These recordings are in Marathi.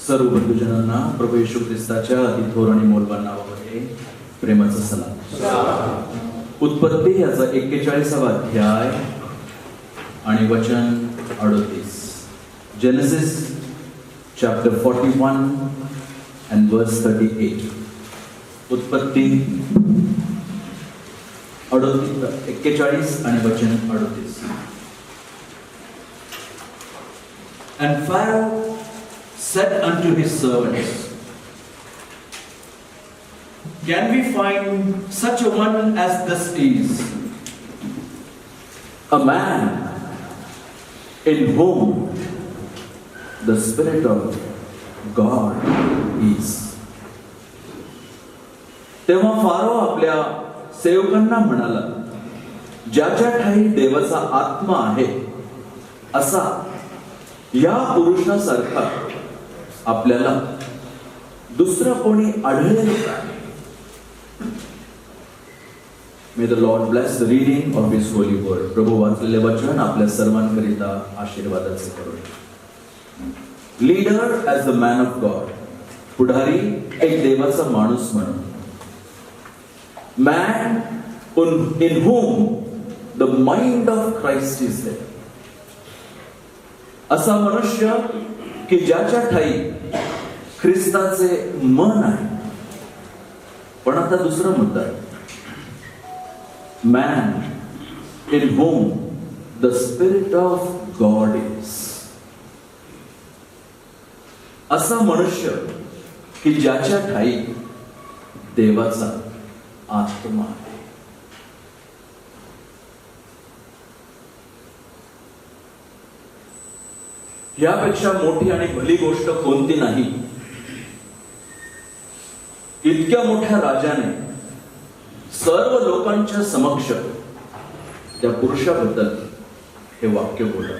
सर्व बंधुजनांना प्रभू येशू ख्रिस्ताच्या अतिथोर आणि मोलवान नावामध्ये प्रेमाचा सलाम। उत्पत्ती याचा 41वा अध्याय आणि वचन 38। Genesis chapter 41 and verse 38। उत्पत्ती 41 आणि वचन 38। And Pharaoh said unto his servants, Can we find such a one as this is, a man in whom the Spirit of God is? तेव्हा फारो आपल्या सेवकांना म्हणाला, ज्याच्या ठाई देवाचा आत्मा आहे असा या पुरुषासारखा आपल्याला दुसरा कोणी आढळेल का? May the Lord bless the reading of His holy word. प्रभू वाचलेले वचन आपल्या सर्वांकरिता आशीर्वादाचे करो। Leader as the man of God, पुढारी एक देवाचा माणूस म्हणून। Man in whom the mind of Christ is there. असा मनुष्य की ज्याच्या ठाई ख्रिस्ताचे मन आहे। पण आता दुसरा मुद्दा आहे, man in home the spirit of God is. असा मनुष्य की ज्याच्या ठाई देवाचा आत्मा आहे। यापेक्षा मोठी आणि भली गोष्ट कोणती नाही। इतक्या मोठ्या राजाने सर्व लोकांच्या समक्ष त्या पुरुषाबद्दल हे वाक्य बोललं।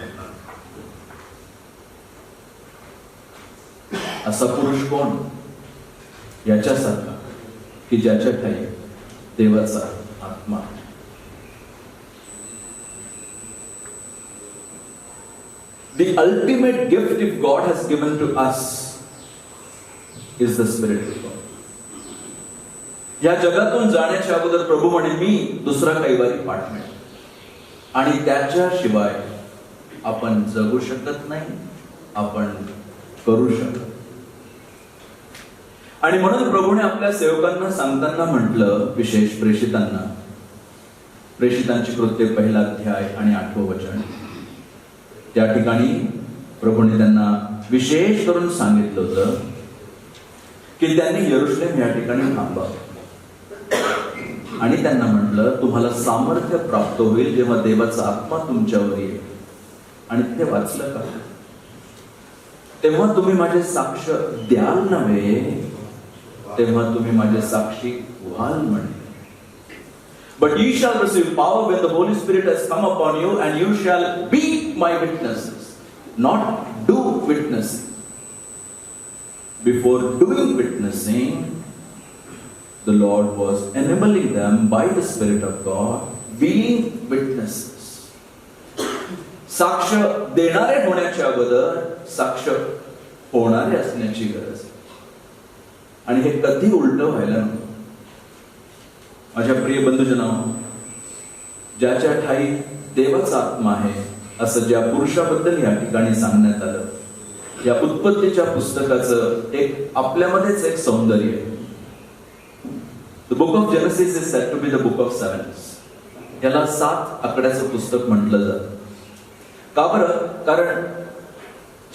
असा पुरुष कोण? याच्यासारखा की ज्याच्या ठाई देवाचा आत्मा आहे। The ultimate gift if God has given to us is the Spirit of God. या जगातून जाण्याच्या अगोदर प्रभू म्हणे, मी दुसरा कैवारी पाठवेन आणि त्याच्याशिवाय आपण जगू शकत नाही, आपण करू शकत। आणि म्हणून प्रभूने आपल्या सेवकांना सांगताना म्हटलं, विशेष प्रेषितांना, प्रेषितांची कृत्ये 1 अध्याय आणि 8वं वचन, त्या ठिकाणी प्रभूने त्यांना विशेष करून सांगितलं होतं की त्यांनी यरूशलेम या ठिकाणी थांबावं आणि त्यांना म्हटलं, तुम्हाला सामर्थ्य प्राप्त होईल जेव्हा देवाचा आत्मा तुमच्यावर येईल। आणि ते वाचलं का? तेव्हा तुम्ही माझे साक्ष द्याल नव्हे, तेव्हा तुम्ही माझे साक्षी व्हाल म्हणे। But ye shall receive power when the Holy Spirit has come upon you, and you shall be my witnesses, not do witnessing. Before doing witnessing, the Lord was enabling them by the Spirit of God, being witnesses. साक्ष देणारे होण्याच्या अगोदर साक्ष होणारे असण्याची गरज। आणि हे कधी उलट व्हायला नको। माझ्या प्रिय बंधुजनांनो, ज्याच्या ठाई देवाचा आत्मा आहे असं ज्या पुरुषाबद्दल या ठिकाणी सांगण्यात आलं, या उत्पत्तीच्या पुस्तकाचं एक आपल्यामध्येच एक सौंदर्य आहे। The book of Genesis is said to be the book of sevens. याला 7 आकड्याचं पुस्तक म्हटलं जातं। का बरं? कारण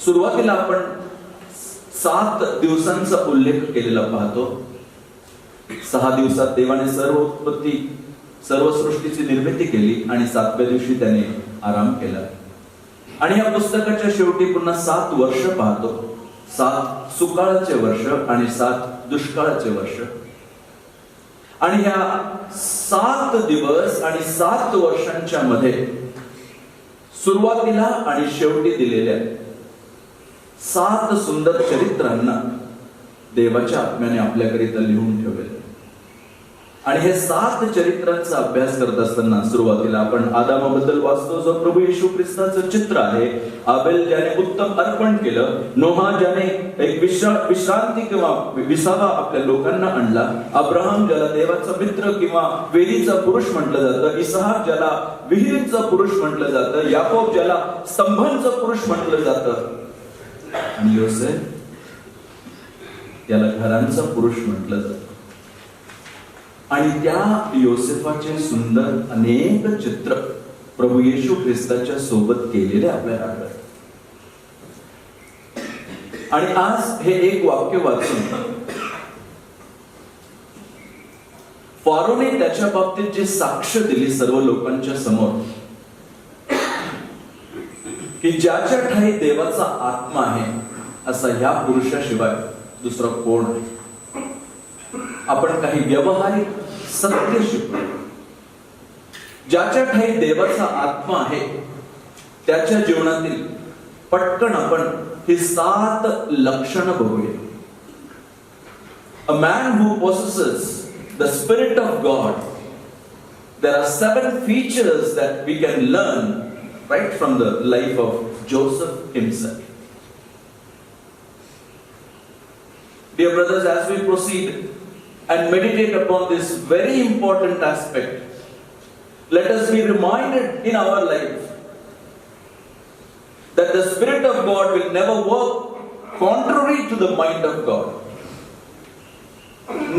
सुरुवातीला आपण 7 दिवसांचा उल्लेख केलेला पाहतो। 6 दिवसात देवाने सर्व उत्पत्ती, सर्व सृष्टीची निर्मिती केली आणि 7व्या दिवशी त्याने आराम केला। आणि या पुस्तकाच्या शेवटी पुन्हा 7 वर्ष पाहतो, 7 सुकाळाचे वर्ष आणि 7 दुष्काळाचे वर्ष। आणि ह्या 7 दिवस आणि 7 वर्षांच्या मध्ये सुरुवातीला आणि शेवटी दिलेल्या 7 सुंदर चरित्रांना देवाच्या आत्म्याने आपल्याकरिता लिहून ठेवले। आणि हे 7 चरित्रांचा अभ्यास करत असताना सुरुवातीला आपण आदामाबद्दल वाचतो, जो प्रभू येशू ख्रिस्ताचं चित्र आहे. आबेल ज्याने उत्तम अर्पण केलं, नोहा ज्याने एक विश्रांती किंवा विसावा आपल्या लोकांना आणला, अब्राहम ज्याला देवाचा मित्र किंवा वेलीचा पुरुष म्हटलं जातं, इसहाक ज्याला विहिरीचा पुरुष म्हटलं जातं, याकोब ज्याला स्तंभांचा पुरुष म्हटलं जातं, आणि योसेफ त्याला घरांचा पुरुष म्हटलं जातं. आणि त्या योसेफाचे सुंदर अनेक चित्र प्रभू येशू ख्रिस्ताच्या सोबत केलेले आपल्याला आढळतात. आणि आज हे एक वाक्य वाचून फारोने त्याच्या बाबतीत जी साक्ष दिली सर्व लोकांच्या समोर, की ज्याच्या ठाई देवाचा आत्मा आहे असा ह्या पुरुषाशिवाय दुसरा कोण आहे. आपण काही व्यवहारिक सत्य शिकतो. ज्याच्या ठाई देवाचा आत्मा आहे त्याच्या जीवनातील पटकन आपण ही 7 लक्षणं बघूया. A man who possesses the Spirit of God, there are 7 features that we can learn right from the life of Joseph himself. Dear brothers, as we proceed and meditate upon this very important aspect, let us be reminded in our life that the Spirit of God will never work contrary to the mind of God,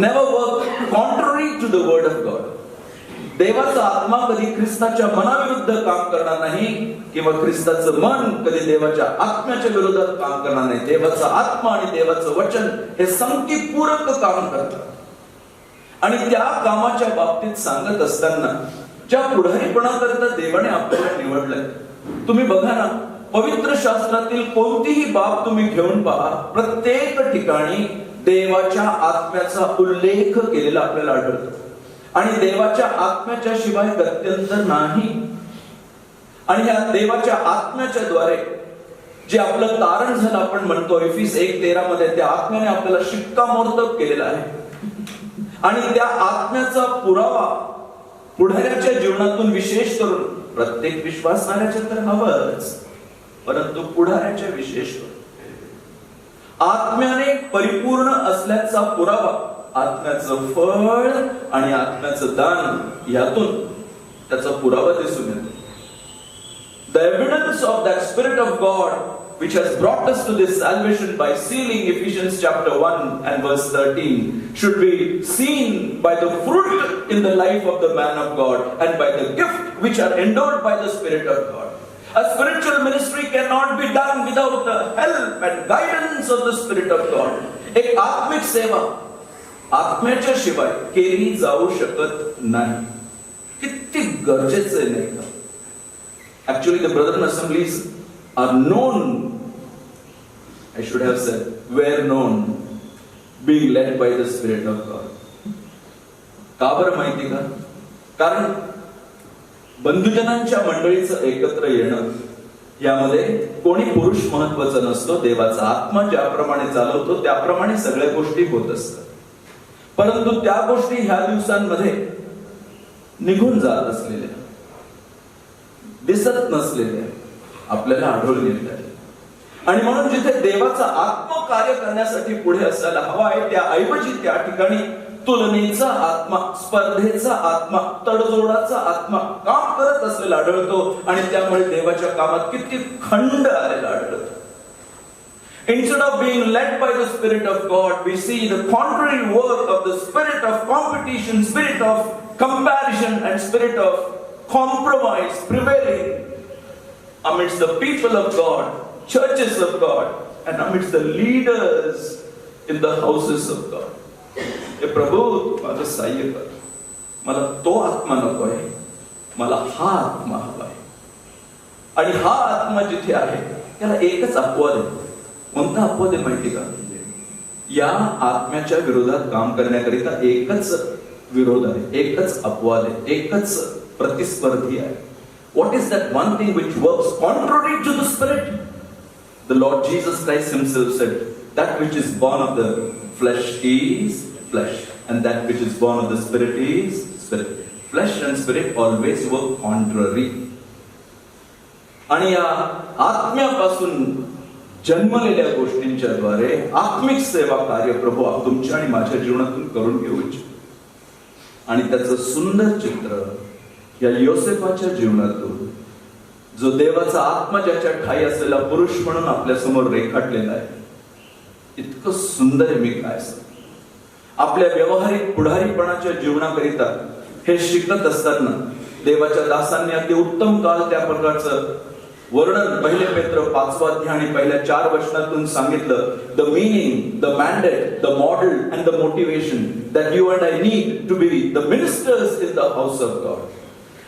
never work contrary to the word of God. देवाचा आत्मा कधी ख्रिस्ताच्या मनाविरुद्ध काम करणार नाही, किंवा ख्रिस्ताचं मन कधी देवाच्या आत्म्याच्या विरोधात काम करणार नाही. देवाचा आत्मा आणि देवाचं वचन हे संगतीपूरक काम करतात. आणि त्या कामाच्या बाबतीत सांगत असताना ज्या पुढारीपणाकरता देवाने आपल्याला निवडलंय, तुम्ही बघा ना, पवित्र शास्त्रातील कोणतीही बाब तुम्ही घेऊन पहा, प्रत्येक ठिकाणी देवाच्या आत्म्याचा उल्लेख केलेला आपल्याला आढळतो. आणि देवाच्या आत्म्याच्या शिवाय गत्यंतर नाही. आणि या देवाच्या आत्म्याच्या द्वारे जे आपलं तारण झालं, आपण म्हणतो एफिस 1:13 मध्ये, त्या आत्म्याने आपल्याला शिक्कामोर्तब केलेला आहे. आणि त्या आत्म्याचा पुरावा पुढाऱ्याच्या जीवनातून, विशेष करून प्रत्येक विश्वासणाऱ्याच्या तर हवंच, परंतु पुढाऱ्याच्या विशेष करून आत्म्याने परिपूर्ण असल्याचा पुरावा, आत्म्याचं फळ आणि आत्म्याचं दान, यातून त्याचा पुरावा दिसून येतो. The evidence of that Spirit of God which has brought us to this salvation by sealing, Ephesians chapter 1 and verse 13, should be seen by the fruit in the life of the man of God and by the gift which are endowed by the Spirit of God. A spiritual ministry cannot be done without the help and guidance of the Spirit of God. एक आत्मिक सेवा आत्म्याच्या शिवाय केली जाऊ शकत नाही. किती गरजेचे नाही का? Actually, the brethren assemblies are known, I should have said, were known being led by the Spirit of God. का बरं माहिती का? कारण बंधुजनांच्या मंडळीचं एकत्र येणं, यामध्ये कोणी पुरुष महत्वाचा नसतो. देवाचा आत्मा ज्याप्रमाणे चालवतो त्याप्रमाणे सगळ्या गोष्टी होत असतात. परंतु त्या गोष्टी ह्या दिवसांमध्ये निघून जात असलेल्या, दिसत नसलेल्या आपल्याला आढळून येत आहे. आणि म्हणून जिथे देवाचा आत्मा कार्य करण्यासाठी पुढे असायला हवा आहे, त्याऐवजी त्या ठिकाणी तुलनेचा आत्मा, स्पर्धेचा आत्मा, तडजोडाचा आत्मा काम करत असलेला आढळतो. आणि त्यामुळे देवाच्या कामात किती खंड आलेला आढळतो. Instead of being led by the Spirit of God, we see the contrary work of the spirit of competition, spirit of comparison, and spirit of compromise prevailing amidst the people of God, churches of God, and amidst the leaders in the houses of God. हे प्रभू माझं सहाय्य कर, मला तो आत्मा नको आहे, मला हा आत्मा हवा आहे. आणि हा आत्मा जिथे आहे त्याला एकच अपवाद आहे. कोणता अपवाद आहे माहिती का? या आत्म्याच्या विरोधात काम करण्याकरिता एकच विरोध आहे, एकच अपवाद आहे, एकच प्रतिस्पर्धी आहे. What is that one thing which works contrary to the Spirit? The Lord Jesus Christ himself said, that which is born of the flesh is flesh, and that which is born of the Spirit is spirit. Flesh and spirit always work contrary. आणि या आत्म्यापासून जन्मलेल्या गोष्टींच्या द्वारे आत्मिक सेवा कार्य प्रभू तुमच्या आणि माझ्या जीवनातून करून घेऊ इच्छितो. आणि त्याचं सुंदर चित्र या योसेफाच्या जीवनातून, जो देवाचा आत्मा ज्याच्या ठाई असलेला पुरुष म्हणून आपल्या समोर रेखाटलेला आहे, इतकं सुंदर आहे. मी काय सांगू, आपल्या व्यावहारिक पुढारीपणाच्या जीवनाकरिता हे शिकत असताना देवाच्या दासांनी अगदी उत्तम काळ त्या प्रकारचं वर्णन 1 पेत्र 5 अध्याय आणि पहिल्या 4 वचनातून सांगितलं. The meaning, the mandate, the model and the motivation that you and I need to be the ministers in the house of God.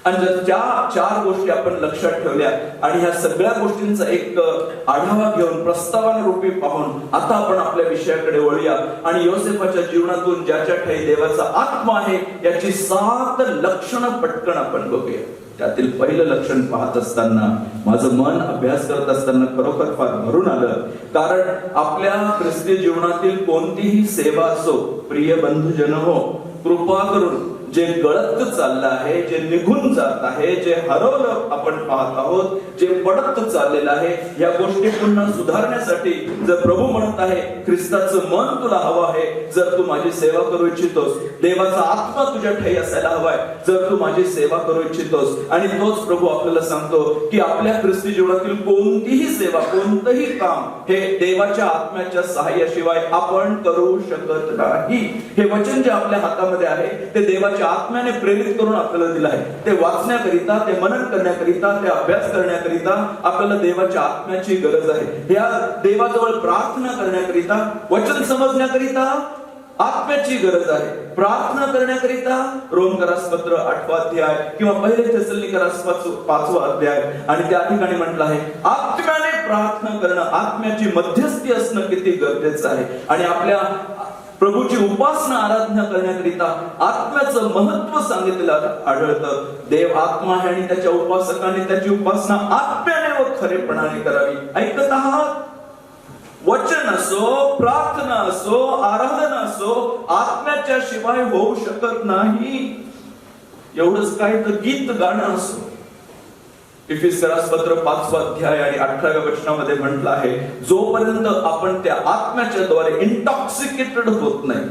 आणि जर त्या 4 गोष्टी आपण लक्षात ठेवल्या आणि ह्या सगळ्या गोष्टींचा एक आढावा घेऊन प्रस्तावानुरूपी पाहून आता आपण आपल्या विषयाकडे वळूया आणि योसेफाच्या जीवनातून ज्याच्या ठाई देवाचा आत्मा आहे याची 7 लक्षणं पटकन आपण बघूया. त्यातील पहिलं लक्षण पाहत असताना माझं मन अभ्यास करत असताना खरोखर फार भरून आलं. कारण आपल्या ख्रिस्ती जीवनातील कोणतीही सेवा असो, प्रिय बंधुजन हो, कृपा करून जे गळत चाललं आहे, जे निघून जात आहे, जे हरवलं आपण पाहत आहोत, जे पडत चाललेलं आहे, या गोष्टी पुन्हा सुधारण्यासाठी जर प्रभू म्हणत आहे ख्रिस्ताचं मन तुला हवं आहे, जर तू माझी सेवा करू इच्छितोस, देवाचा आत्मा तुझ्या ठाई असायला हवाय जर तू माझी सेवा करू इच्छितोस. आणि तोच प्रभू आपल्याला सांगतो की आपल्या ख्रिस्ती जीवनातील कोणतीही सेवा, कोणतंही काम हे देवाच्या आत्म्याच्या सहाय्याशिवाय आपण करू शकत नाही. हे वचन जे आपल्या हातामध्ये आहे ते देवाच्या आत्म्याने प्रेरित करून आपल्याला दिलं आहे. ते वाचण्याकरिता, ते मनन करण्याकरिता, ते अभ्यास करण्याकरिता आपल्याला देवाच्या आत्म्याची गरज आहे. या देवाजवळ प्रार्थना करण्याकरिता, वचन समजण्याकरिता आत्म्याची गरज आहे. प्रार्थना करण्याकरिता रोमकरास पत्र 8 अध्याय किंवा 1 थेसलोनिकरास 5 अध्याय आणि त्या ठिकाणी म्हटलं आहे आत्म्याने प्रार्थना करणं, आत्म्याची मध्यस्थी असणं किती गरजेचं आहे. आणि आपल्या प्रभूची उपासना, आराधना करण्याकरिता आत्म्याचं महत्व सांगितलेलं आढळतं. देव आत्मा आहे आणि त्याच्या उपासकाने त्याची उपासना आत्म्याने व खरेपणाने करावी. ऐकत आहात? वचन असो, प्रार्थना असो, आराधना असो, आत्म्याच्या शिवाय होऊ शकत नाही. एवढंच काय तर गीत गाणं असो. इफिसियन्स पत्र 5 अध्याय आणि 18व्या वचनामध्ये म्हटलं आहे जोपर्यंत आपण त्या आत्म्याच्या द्वारे इंटॉक्सिकेटेड होत नाही,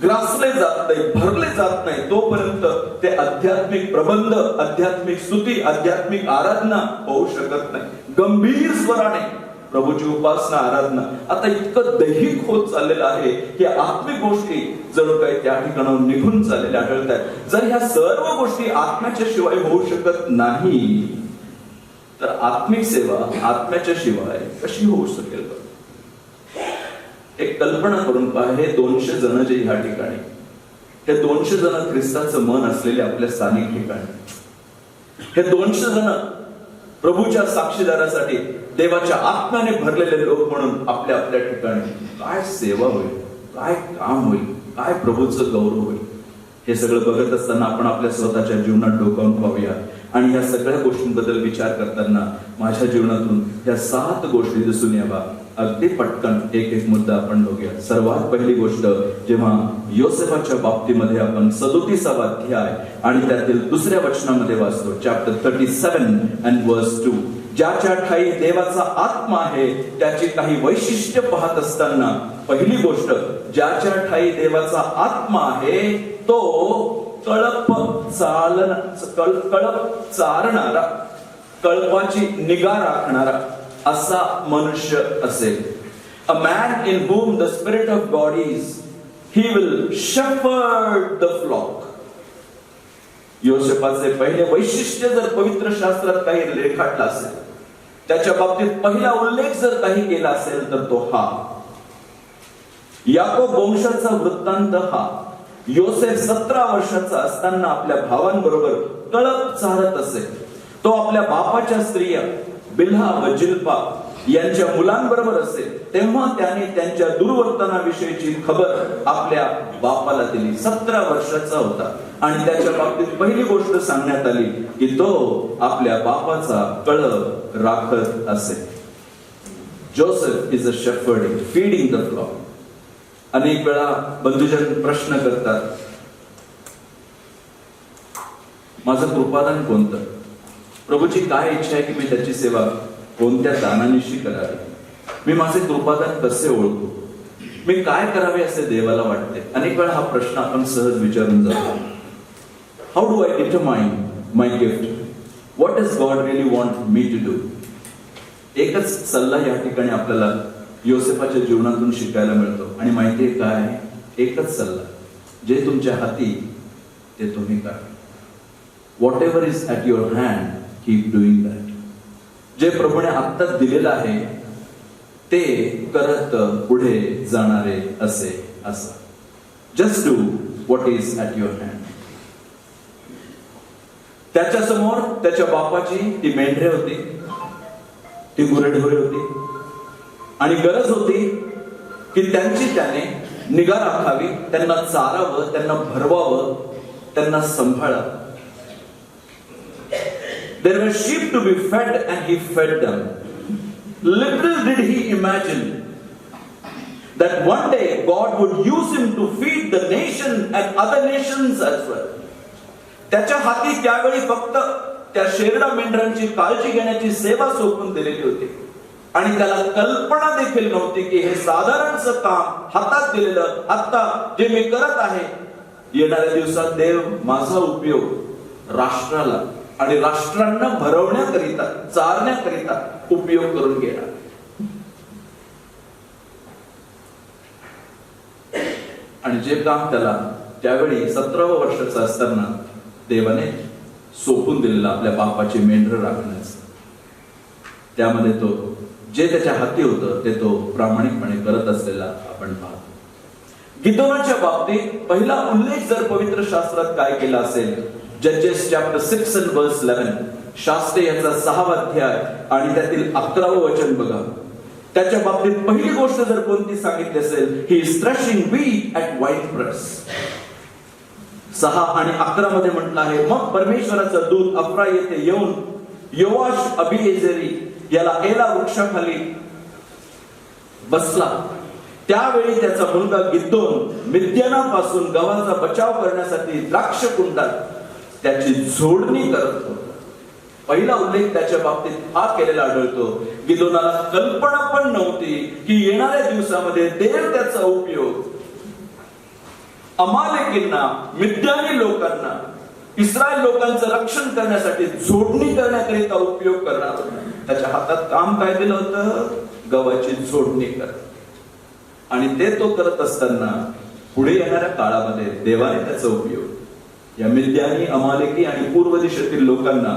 ग्रासले जात नाही, भरले जात नाही, तोपर्यंत ते आध्यात्मिक प्रबंध, आध्यात्मिक स्तुती, आध्यात्मिक आराधना होऊ शकत नाही. गंभीर स्वराने प्रभूची उपासना, आराधना आता इतकं दैहिक होत चाललेलं आहे की आत्मिक गोष्टी जणू काही त्या ठिकाणाहून निघून चाललेल्या आढळत आहेत. जर ह्या सर्व गोष्टी आत्म्याच्या शिवाय होऊ शकत नाही तर आत्मिक सेवा आत्म्याच्या शिवाय कशी होऊ शकेल? एक कल्पना करून पहा, हे 200 जण जे ह्या ठिकाणी, हे 200 जण ख्रिस्ताचं मन असलेले आपल्या स्थानिक ठिकाणी, हे 200 जण प्रभूच्या साक्षीदारासाठी देवाच्या आत्म्याने भरलेले लोक म्हणून आपल्या आपल्या ठिकाणी काय सेवा होईल, काय काम होईल, काय प्रभूचं गौरव होईल. हे सगळं बघत असताना आपण आपल्या स्वतःच्या जीवनात डोकावून पाहूया. आणि या सगळ्या गोष्टींबद्दल विचार करताना माझ्या जीवनातून या 7 गोष्टी दिसून यावा. अगदी पटकन एक एक मुद्दा आपण बघूया. सर्वात पहिली गोष्ट, जेव्हा योसेफाच्या बाबतीमध्ये आपण 37 अध्याय आणि त्यातील 2ऱ्या वचनामध्ये वाचतो, चॅप्टर 37 and verse 2, ज्याच्या ठाई देवाचा आत्मा आहे त्याची काही वैशिष्ट्य पाहत असताना पहिली गोष्ट, ज्याच्या ठाई देवाचा आत्मा आहे तो कळप चारणारा, कळपाची निगा राखणारा असा मनुष्य असेल. A man in whom the Spirit of God is, he will shepherd the flock. योसेफाचे पहिले वैशिष्ट्य जर पवित्र शास्त्रात काही रेखाटला असेल, त्याच्या बाबतीत पहिला उल्लेख जर काही केला असेल तर तो हा. याकोब वंशाचा वृत्तांत हा. योसेफ 17 वर्षाचा असताना आपल्या भावांबरोबर कळप चारत असे. तो आपल्या बापाच्या स्त्रिया बिल्हा व जिल्पा यांच्या मुलांबरोबर असे तेव्हा त्याने त्यांच्या दुर्वर्तनाविषयीची खबर आपल्या बापाला दिली. 17 वर्षाचा होता आणि त्याच्या बाबतीत पहिली गोष्ट सांगण्यात आली की तो आपल्या बापाचा कळप राखत असे. Joseph is a shepherd feeding the flock. अनेक वेळा बंधुजन प्रश्न करतात, माझं कृपादान कोणतं? प्रभूची काय इच्छा आहे की मी त्याची सेवा कोणत्या दानानिशी करावी? मी माझे कृपादान कसे ओळखू? मी काय करावे असे देवाला वाटते? अनेक वेळा हा प्रश्न आपण सहज विचारून जातो. How do I determine my gift? What does God really want me to do? एकच सल्ला या ठिकाणी आपल्याला योसेफाच्या जीवनातून शिकायला मिळतो, आणि माहितीये काय? एकच सल्ला, जे तुमच्या हाती ते तुम्ही करा. What ever is at your hand, keep doing that. जे प्रभूने आत्ताच दिलेलं आहे ते करत पुढे जाणारे असे असा. Just do what is at your hand. त्याच्या समोर त्याच्या बापाची ती मेंढरे होती, ती गुरेढोरे होती, आणि गरज होती की त्यांची त्याने निगा राखावी, त्यांना चारावं, त्यांना भरवावं, त्यांना सांभाळावं. There were sheep to be fed and he fed them. Little did he imagine that one day God would use him to feed the nation and other nations as well. त्याच्या हाती त्यावेळी फक्त त्या शेरडा मेंढरांची काळजी घेण्याची सेवा सोपवून दिलेली होती, आणि त्याला कल्पना देखील नव्हती की हे साधारणचं काम हातात दिलेलं आता जे मी करत आहे, येणाऱ्या दिवसात देव माझा उपयोग राष्ट्राला आणि राष्ट्रांना भरवण्याकरिता, चारण्याकरिता उपयोग करून घेणार. आणि जे काम त्याला त्यावेळी 17 वर्षाचा असताना देवाने सोपून दिलेलं आपल्या बापाची मेंढर राखण्याचं, त्यामध्ये तो जे त्याच्या हाती होतं ते तो प्रामाणिकपणे करत असलेला आपण पाहतो. गिदोनाच्या बाबतीत पहिला उल्लेख जर पवित्र शास्त्रात काय केला असेल, जजेस चॅप्टर 6 and verse 11, शास्त्रे याचा 6वा अध्याय आणि त्यातील 11वं वचन बघा. त्याच्या बाबतीत पहिली गोष्ट जर कोणती सांगितली असेल, he is threshing wheat at wine press. 6 आणि 11 मध्ये म्हटलं आहे, मग परमेश्वराचा दूत अफ्रा येथे येऊन योआश अबिएजेरी याला एला वृक्षाखाली बसला. त्यावेळी त्याचा मुलगा गिद्दोन मिद्यानापासून गव्हाचा बचाव करण्यासाठी द्राक्ष कुंडात त्याची जोडणी करत होता. पहिला उल्लेख त्याच्या बाबतीत हा केलेला आढळतो. गिदोनाला कल्पना पण नव्हती की येणाऱ्या दिवसामध्ये देव त्याचा उपयोग अमालेकींना, मिद्यानी लोकांना, इस्रायल लोकांचं रक्षण करण्यासाठी, जोडणी करण्याकरिता उपयोग करणार होता. त्याच्या हातात काम काय दिलं होतं? गव्हाची जोडणी कर. आणि ते तो करत असताना पुढे येणाऱ्या काळामध्ये देवाने त्याचा उपयोग या मिद्यानी, अमालेकी आणि पूर्व दिशेतील लोकांना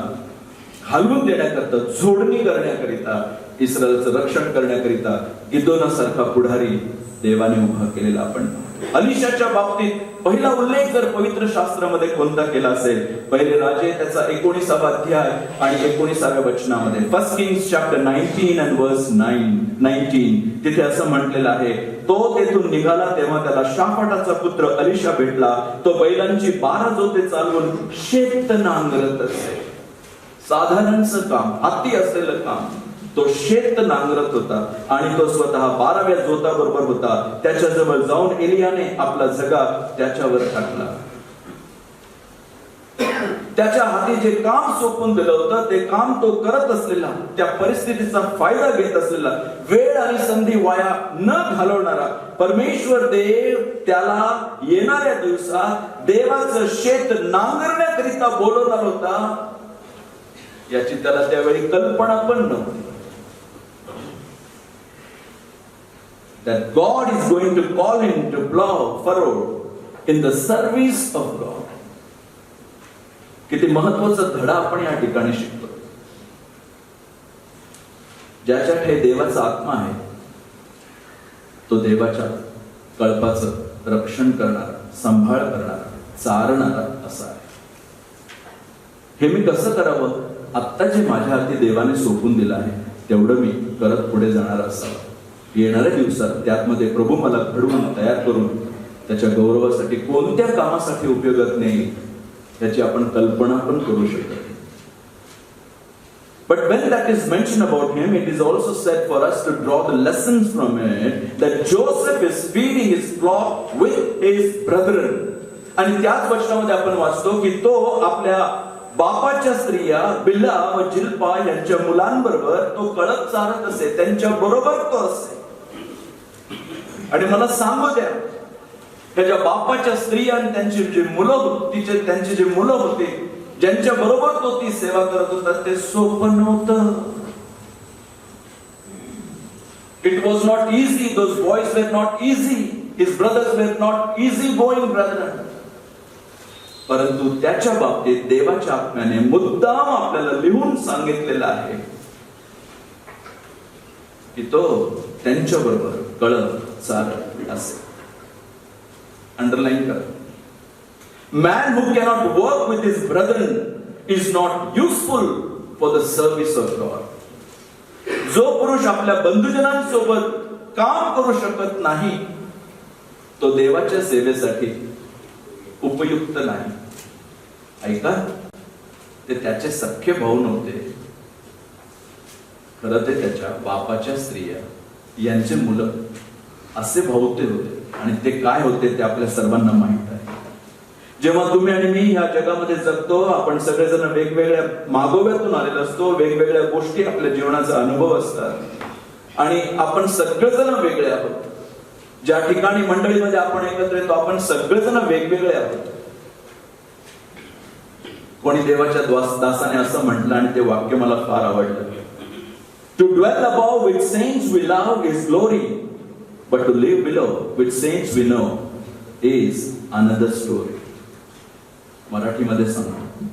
घालवून देण्याकरिता, जोडणी करण्याकरिता, इस्रायलचं रक्षण करण्याकरिता गिदोनासारखा पुढारी देवाने उभा केलेला आपण. अलिशाच्या बाबतीत पहिला उल्लेख जर पवित्र शास्त्रामध्ये कोणता केला असेल, पहिले राजे त्याचा 19वा अध्याय आणि 19व्या वचनामध्ये, 1 Kings chapter 19 and verse 19, तिथे असं म्हटलेलं आहे, तो तेथून निघाला तेव्हा त्याला शाफाटाचा पुत्र अलिशा भेटला. तो बैलांची 12 जोते चालवून शेत नांगरत असे. साधारणचं काम, हाती असलेलं काम, तो शेत नांगरत होता आणि तो स्वतः 12व्या जोताबरोबर होता. त्याच्याजवळ जाऊन एलियाने आपला झगा त्याच्यावर टाकला. त्याच्या हाती जे काम सोपून दिलं होतं ते काम तो करत असलेला, त्या परिस्थितीचा फायदा घेत असलेला, वेळ आणि संधी वाया न घालवणारा परमेश्वर देव त्याला येणाऱ्या दिवसात देवाचं शेत नांगरण्याकरिता बोलवणार होता, याची त्याला त्यावेळी कल्पना पण नव्हती. That God is going to call him to plow furrow in the service of God. किती महत्वाचा धडा आपण या ठिकाणी शिकतो. ज्याच्यात हे देवाचा आत्मा आहे तो देवाच्या कळपाचं रक्षण करणारा, सांभाळ करणारा, चारणारा असा आहे. हे मी कसं करावं? आत्ता जे माझ्या हाती देवाने सोपून दिलं आहे तेवढं मी करत पुढे जाणार असावं. येणाऱ्या दिवसात त्यामध्ये प्रभू मला घडवून तयार करून त्याच्या गौरवासाठी कोणत्या कामासाठी उपयोगात नाही त्याची आपण कल्पना पण करू शकतो. But when that is mentioned about him, it is also said for us to draw the lessons from it that Joseph is feeding his flock with his brethren. आणि त्याच वचनामध्ये आपण वाचतो की तो आपल्या बापाच्या स्त्रिया बिल्हा व जिल्पा यांच्या मुलांबरोबर तो कळप चालत असे, त्यांच्या बरोबर तो असे. आणि मला सांगू द्या, त्याच्या बापाच्या स्त्रिया आणि त्यांची जी मुलं होती, त्यांची जी मुलं होती, ज्यांच्या बरोबर तो ती सेवा करत होता, ते सोपं नव्हतं. It was not easy. Those boys were not easy. His brothers were not easy going brother. परंतु त्याच्या बाबतीत देवाच्या आत्म्याने मुद्दाम आपल्याला लिहून सांगितलेलं आहे की तो त्यांच्या बरोबर कळप चालत असे. अंडरलाईन करा. Man who cannot work with his brethren is not useful for the service of God. जो पुरुष आपल्या बंधुजनांसोबत काम करू शकत नाही, तो देवाच्या सेवेसाठी उपयुक्त नाही. ऐका, ते त्याचे सख्खे भाऊ नव्हते, खरं ते त्याच्या बापाच्या स्त्रिया यांचे मुलं असे भाऊ ते होते. आणि ते काय होते ते आपल्या सर्वांना माहित आहे. जेव्हा तुम्ही आणि मी ह्या जगामध्ये जगतो, आपण सगळेजण वेगवेगळ्या मागोव्यातून आलेलो असतो, वेगवेगळ्या गोष्टी आपल्या जीवनाचा अनुभव असतात आणि आपण सगळेजण वेगळे आहोत. ज्या ठिकाणी मंडळीमध्ये आपण एकत्र येतो, आपण सगळेजण वेगवेगळे आहोत. कोणी देवाच्या दासाने असं म्हटलं आणि ते वाक्य मला फार आवडलं. To dwell above with saints we love is glory, but to live below with saints we know is another story. मराठीमध्ये सांगतो,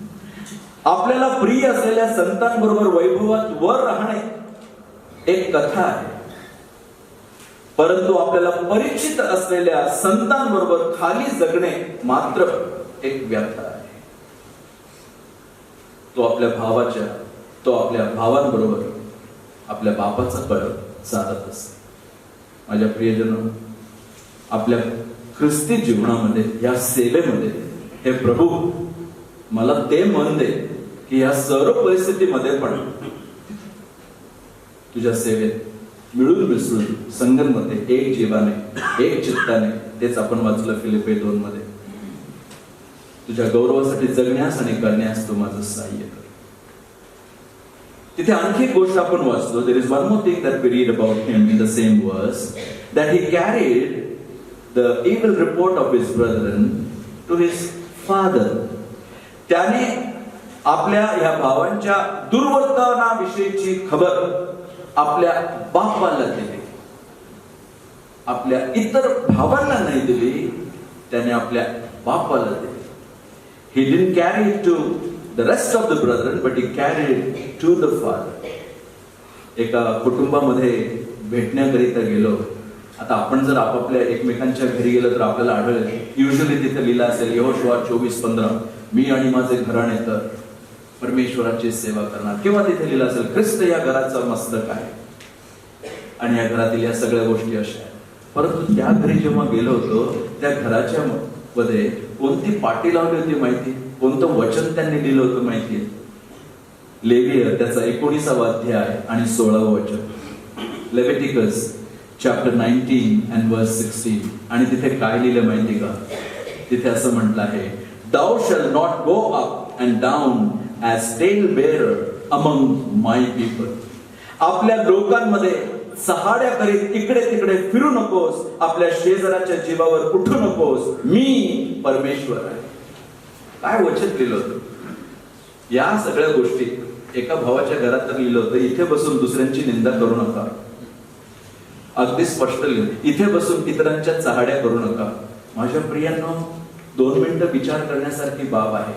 आपल्याला प्रिय असलेल्या संतांबरोबर वैभवात वर राहणे एक कथा आहे, परंतु आपल्याला परिचित असलेल्या संतांबरोबर खाली जगणे मात्र एक व्यथा आहे. तो आपल्या भावांबरोबर आपल्या बापाचा कळप चालत असते. माझ्या प्रियजन, आपल्या ख्रिस्ती जीवनामध्ये, या सेवेमध्ये हे प्रभू मला ते मन दे की या सर्व परिस्थितीमध्ये पण तुझ्या सेवेत मिळून मिसळून संगममध्ये एक जीवाने, एक चित्ताने, तेच आपण वाचलं फिलिपी 2 मध्ये, तुझ्या गौरवासाठी जगण्यास आणि करण्यास तू माझं सहाय्य कर. तिथे आणखी एक गोष्ट आपण वाचतो. There is one more thing that we read about him in the same verse, that he carried the evil report of his brethren to his father. त्याने आपल्या ह्या भावांच्या दुर्वर्तनाविषयीची खबर आपल्या बापाला दिली. आपल्या इतर भावांना नाही दिली, त्याने आपल्या बापाला दिली. He didn't carry it to the rest of the brethren, but he carried it to the father. एका कुटुंबामध्ये भेटण्याकरिता गेलो. आता आपण जर आपापल्या एकमेकांच्या घरी गेलो तर आपल्याला आढळेल, युजली तिथे लिहिलं असेल यहोशुआ 24:15, मी आणि माझे घराणे तर परमेश्वराची सेवा करणार. किंवा तिथे लिहिलं असेल, ख्रिस्त या घराचा मस्तक आहे आणि या घरातील या सगळ्या गोष्टी अशा आहेत. परंतु त्या घरी जेव्हा गेलो होतो, त्या घराच्या मध्ये कोणती पाटी लावली होती माहिती? कोणतं वचन त्यांनी लिहिलं होतं माहितीये? लेविय त्याचा 19वा अध्याय आणि 16वं वचन. Leviticus chapter 19 and verse 16. आणि तिथे काय लिहिलं माहिती का? तिथे असं म्हटलं आहे, thou shall not go up and down as tale bearer among my people. आपल्या लोकांमध्ये सहाड्या करीत इकडे तिकडे फिरू नकोस, आपल्या शेजाराच्या जीवावर उठू नकोस, मी परमेश्वर आहे. काय वचन लिहिलं होतं? या सगळ्या गोष्टी एका भावाच्या घरात तर लिहिलं होतं, इथे बसून दुसऱ्यांची निंदा करू नका. अगदी स्पष्ट लिहिलं, इथे बसून इतरांच्या चहाड्या करू नका. माझ्या प्रियांनो, 2 मिनिटं विचार करण्यासारखी बाब आहे.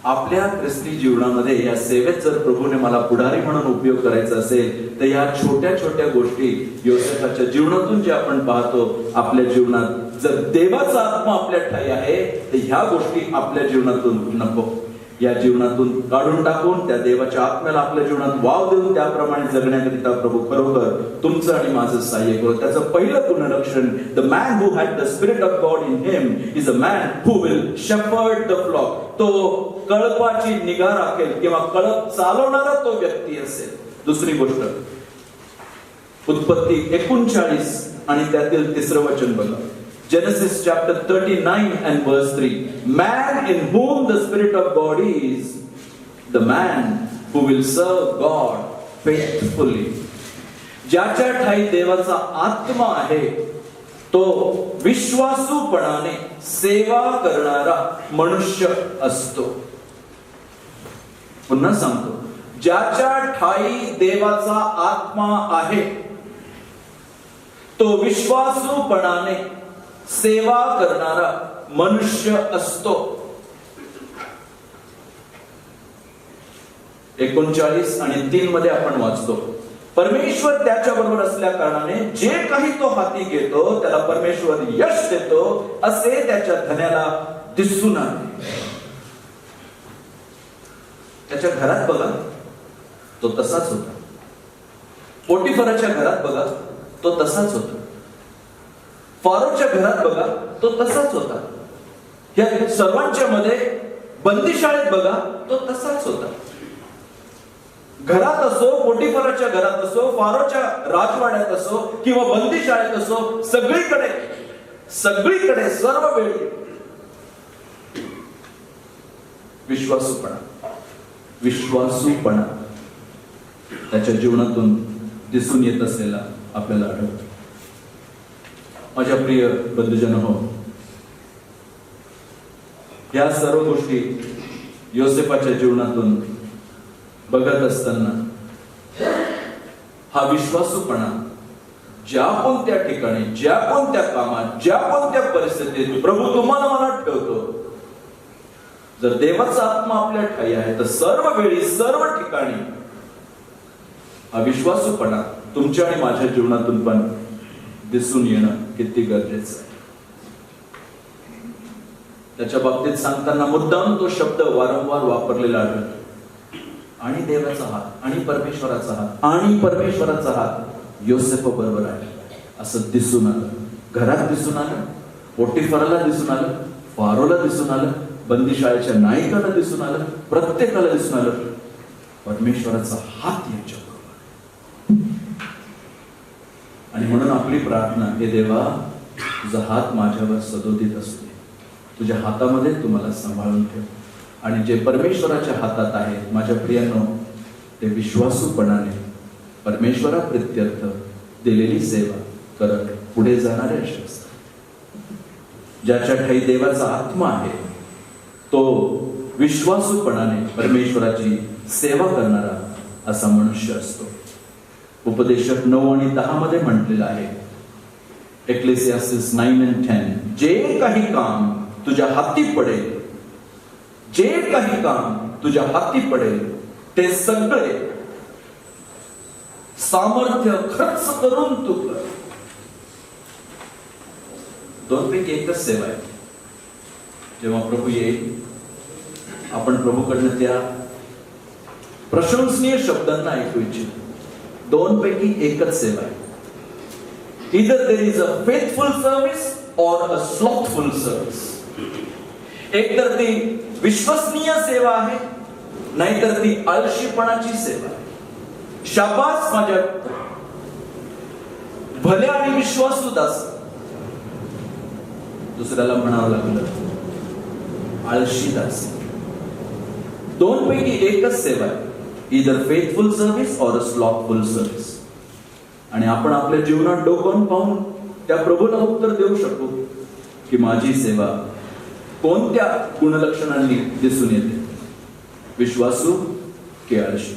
आपल्या ख्रिस्ती जीवनामध्ये या सेवेत जर प्रभूने मला पुढारी म्हणून उपयोग करायचा असेल तर या छोट्या छोट्या गोष्टी योसेफाच्या जीवनातून जे आपण पाहतो आपल्या जीवनात, जर देवाचा आत्मा आपल्या ठाई आहे तर ह्या गोष्टी आपल्या जीवनातून नको. या जीवनातून काढून टाकून त्या देवाच्या आत्म्याला आपल्या जीवनात वाव देऊन त्याप्रमाणे जगण्याकरिता प्रभू खरोखर तुमचं आणि माझं सहाय्य करू. त्याचं पहिलं पुनरक्षण, the man who had the spirit of God in him is a man who will shepherd the flock. तो कळपाची निगा राखेल किंवा कळप चालवणारा तो व्यक्ती असेल. दुसरी गोष्ट, उत्पत्ती 39 आणि त्यातील 3रं वचन बघा. Genesis chapter 39 and verse 3. Man in whom the Spirit of God is, the man who will serve God faithfully. ज्याच्या ठाई देवाचा आत्मा आहे तो विश्वासूपणाने सेवा करणारा मनुष्य असतो. पुन्हा सांगतो, ज्याच्या ठाई देवाचा आत्मा आहे तो विश्वासूपणाने सेवा करणारा मनुष्य असतो. 39 आणि 3 मध्ये आपण वाचतो, परमेश्वर त्याच्या बरोबर असल्या कारणाने जे काही तो हाती घेतो त्याला परमेश्वर यश देतो असे त्याच्या धन्याला दिसून आले. त्याच्या घरात बघा तो तसाच होता. पोटिफराच्या घरात बघा तो तसाच होता. फारोच्या घरात बघा तो तसाच होता. या सर्वांच्या मध्ये बंदीशाळेत बघा तो तसाच होता. घरात असो, पोटिफराच्या घरात असो, फारोच्या राजवाड्यात असो किंवा बंदीशाळेत असो, सगळीकडे सर्व वेळी विश्वासूपणा त्याच्या जीवनातून दिसून येत असलेला आपल्याला आढळतो. माझ्या प्रिय बंधुजन हो, या सर्व गोष्टी योसेफाच्या जीवनातून बघत असताना हा विश्वासूपणा ज्या कोणत्या ठिकाणी, ज्या कोणत्या कामात, ज्या कोणत्या परिस्थितीत प्रभू तुम्हाला मनात ठेवतो, जर देवाचा आत्मा आपल्या ठाई आहे तर सर्व वेळी सर्व ठिकाणी हा विश्वासूपणा तुमच्या आणि माझ्या जीवनातून पण दिसून येणं किती गरजेचं आहे. त्याच्या बाबतीत सांगताना मुद्दाम तो शब्द वारंवार वापरलेला आढळतो. आणि देवाचा हात आणि परमेश्वराचा हात योसेफ बरोबर आहे असं दिसून आलं. घरात दिसून आलं, पोटिफराला दिसून आलं, फारोला दिसून आलं, बंदीशाळेच्या नायकाला दिसून आलं, प्रत्येकाला दिसून आलं. परमेश्वराचा हात याच्या बरोबर. आणि म्हणून आपली प्रार्थना, हे देवा तुझा हात माझ्यावर सदोदित असू दे, तुझ्या हातामध्ये तू मला सांभाळून ठेव. आणि जे परमेश्वराच्या हातात आहे माझ्या प्रियांनो, ते विश्वासूपणाने परमेश्वरा प्रित्यर्थ दिलेली सेवा करत पुढे जाणारे असे असतात. ज्याच्या ठाई देवाचा आत्मा आहे तो विश्वासूपणाने परमेश्वराची सेवा करणारा असा मनुष्य असतो. उपदेशक 9 आणि 10 मध्ये म्हटलेलं आहे, एक्लेसियास्टिस 9 and 10, जे काही काम तुझ्या हाती पडेल, जे काही काम तुझ्या हाती पडेल ते सगळे सामर्थ्य खर्च करून तू कर. 2 पैकी एकच सेवा आहे. जेव्हा प्रभू येईल आपण प्रभूकडनं त्या प्रशंसनीय शब्दांना ऐकू इच्छितो. 2 पैकी एकच सेवा आहे. Either there is a faithful service or a slothful service. एक तर ती विश्वसनीय सेवा आहे, नाहीतर ती आळशीपणाची सेवा आहे. शाबास माझ्या भल्या आणि विश्वासू दास. दुसऱ्याला म्हणावं लागलं आळशी दास. 2 पैकी एकच सेवा आहे. Either faithful service or a slothful service. आणि आपण आपल्या जीवनात डोकावून पाहून त्या प्रभूला उत्तर देऊ शकू की माझी सेवा कोणत्या गुणलक्षणांनी दिसून येते, विश्वासू की आळशी.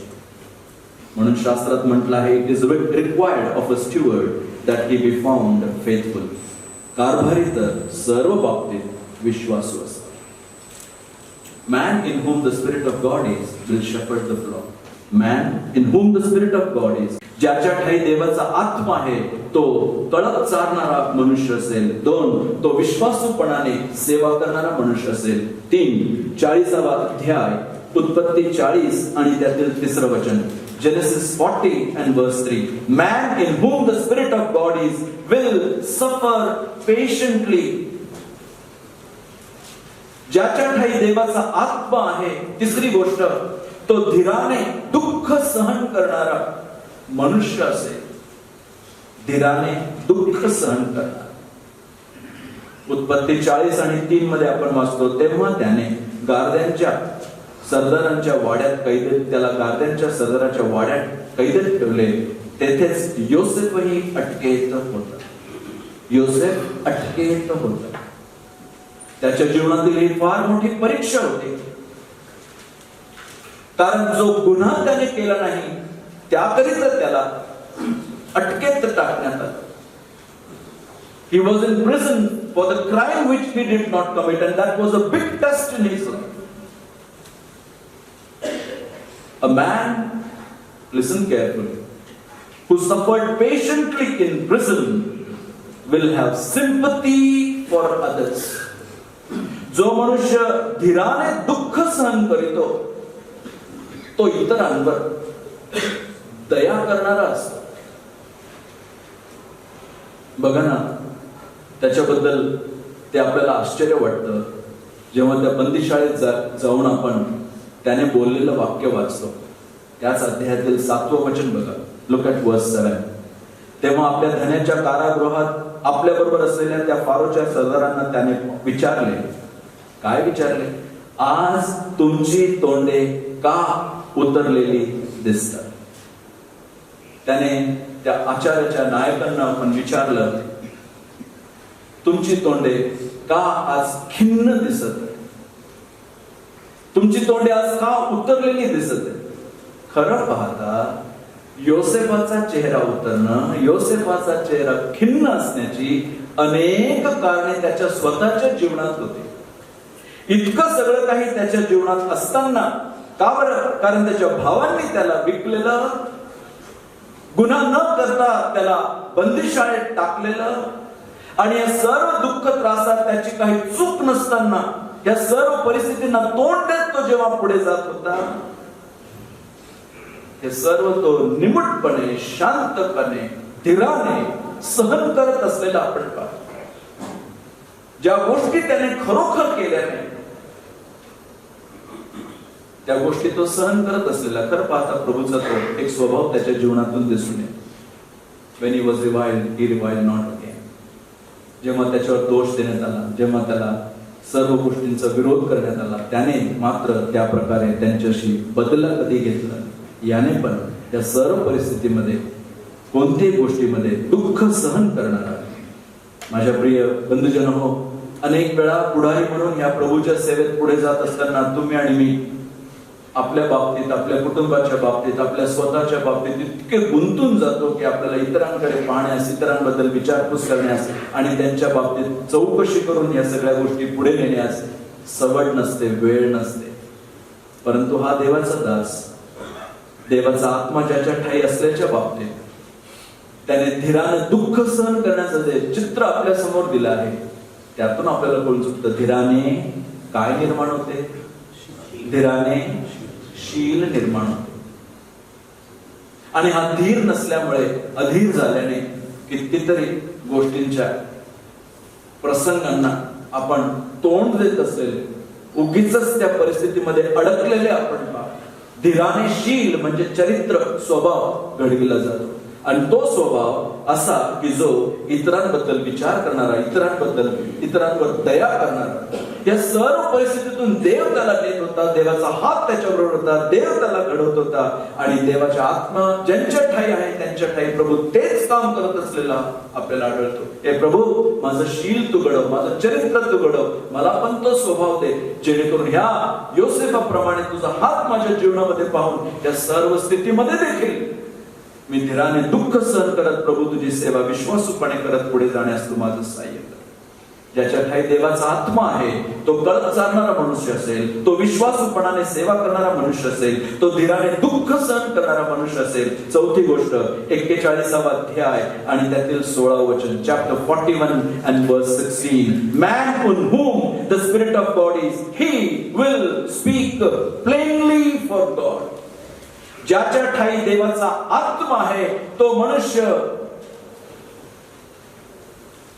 म्हणून शास्त्रात म्हटलं आहे, it is required of a steward that he be found faithful. कारभारी तर सर्व बाबतीत विश्वासू असतात. Man in whom the Spirit of God is will shepherd the flock. Man in whom the Spirit of God is, ज्याच्या ठाई देवाचा आत्मा आहे तो कळप चालणारा मनुष्य असेल. 2, तो विश्वासूपणाने सेवा करणारा मनुष्य असेल. 3, 40वा अध्याय, उत्पत्ती 40 आणि त्यातील 3रं वचन, Genesis 40 and verse 3. Man in whom the Spirit of God is will suffer patiently. ज्याच्या ठाई देवाचा आत्मा आहे, 3री गोष्ट, तो धीराने दुःख सहन करणारा मनुष्य असेल. धीराने दुःख सहन करणार. उत्पत्ती 40 आणि 3 मध्ये आपण वाचतो, तेव्हा त्याने गारद्यांच्या सरदारांच्या वाड्यात कैदेत त्याला गारद्यांच्या सरदाराच्या वाड्यात कैदेत ठेवले. तेथेच योसेफही अटकेत होता. योसेफ अटकेत होता. त्याच्या जीवनातील ही फार मोठी परीक्षा होती. कारण जो गुन्हा त्याने केला नाही त्याकरिता त्याला अटकेत टाकण्यात आलं. He was in prison for the crime which he did not commit, and that was a big test in his life. A man, listen carefully, who suffered patiently in prison will have sympathy for others. जो मनुष्य धीराने दुःख सहन करीतो तो इतरांवर दया करणारा असतो. बघा ना, त्याच्याबद्दल ते आपल्याला आश्चर्य वाटतं जेव्हा त्या बंदीशाळेत जाऊन आपण त्याने बोललेलं वाक्य वाचतो. त्याच अध्यायातील 7वं वचन बघा. लुक ॲट वर्स 7. तेव्हा आपल्या धन्याच्या कारागृहात आपल्या बरोबर असलेल्या त्या फारोच्या सरदारांना त्याने विचारले. काय विचारले? आज तुमची तोंडे का उतरलेली दिसतात? त्याने त्या आचार्याच्या नायकांना आपण विचारलं, तुमची तोंडे का आज खिन्न दिसत आहे? तुमची तोंडे आज का उतरलेली दिसत आहे? खरं पाहता योसेफाचा चेहरा उतरणं, योसेफाचा चेहरा खिन्न असण्याची अनेक कारणे त्याच्या स्वतःच्या जीवनात होती. इतकं सगळं काही त्याच्या जीवनात असताना का बरं? कारण त्याच्या भावांनी त्याला विकलेलं, गुन्हा न करता त्याला बंदीशाळेत टाकलेलं, आणि या सर्व दुःख त्रासात त्याची काही चूक नसताना या सर्व परिस्थितींना तोंड देत तो जेव्हा पुढे जात होता, हे सर्व तो निमूटपणे, शांतपणे, धीराने सहन करत असलेला आपण पाहतो. ज्या गोष्टी त्याने खरोखर केल्या नाही त्या गोष्टी तो सहन करत असलेला. खरं पाहता प्रभूचा तो एक स्वभाव त्याच्या जीवनातून दिसून येतो. When he was reviled, he reviled not again. जेव्हा त्याच्यावर दोष देण्यात आला, जेव्हा त्याला सर्व गोष्टींचा विरोध करण्यात आला, त्याने मात्र त्या प्रकारे त्यांच्याशी बदला कधी घेतला. याने पण त्या सर्व परिस्थितीमध्ये, कोणत्याही गोष्टीमध्ये दुःख सहन करणारा. माझ्या प्रिय बंधुजन हो, अनेक वेळा पुढारी म्हणून या प्रभूच्या सेवेत पुढे जात असताना तुम्ही आणि मी आपल्या बाबतीत, आपल्या कुटुंबाच्या बाबतीत, आपल्या स्वतःच्या बाबतीत इतके गुंतून जातो की आपल्याला इतरांकडे पाहण्यास, इतरांबद्दल विचारपूस करण्यास आणि त्यांच्या बाबतीत चौकशी करून या सगळ्या गोष्टी पुढे नेण्यास सवड नसते, वेळ नसते. परंतु हा देवाचा दास, देवाचा आत्मा ज्याच्या ठाई असल्याच्या बाबतीत त्याने धीराने दुःख सहन करण्याचं जे चित्र आपल्या समोर दिलं आहे त्यातून आपल्याला कळून चुकतं धीराने काय निर्माण होते? धीराने शील निर्माण होते. आणि हा धीर नसल्यामुळे, अधीर झाल्याने कितीतरी गोष्टींच्या प्रसंगांना आपण तोंड देत असलेले, उगीच त्या परिस्थितीमध्ये अडकलेले आपण पाहतो. धीराने शील म्हणजे चरित्र, स्वभाव घडविला जातो. आणि तो स्वभाव असा की जो इतरांबद्दल विचार करणारा, इतरांवर दया करणारा. या सर्व परिस्थितीतून देव त्याला नेत होता, देवाचा हात त्याच्याबरोबर होता, देव त्याला घडवत होता. आणि देवाच्या आत्मा ज्यांच्या ठाई आहे त्यांच्या ठाई प्रभू तेच काम करत असलेला आपल्याला आढळतो. हे प्रभू, माझं शील तू घडव, माझं चरित्र तू घडव, मला पण तो स्वभाव दे, जेणेकरून ह्या योसेफाप्रमाणे तुझा हात माझ्या जीवनामध्ये पाहून या सर्व स्थितीमध्ये देखील मी धीराने दुःख सहन करत प्रभू तुझी सेवा विश्वासूपणे करत पुढे जाण्यास तू माझं सहाय्य कर. ज्याच्या ठाई देवाचा आत्मा आहे तो कळत चालणारा मनुष्य असेल, तो विश्वासूपणाने सेवा करणारा मनुष्य असेल, तो धीराने दुःख सहन करणारा मनुष्य असेल. चौथी गोष्ट 41वा अध्याय आणि त्यातील 16व वचन, chapter 41 and verse 16. Man on whom the Spirit of God is, he will speak plainly for God. ज्याच्या ठाई देवाचा आत्मा आहे तो मनुष्य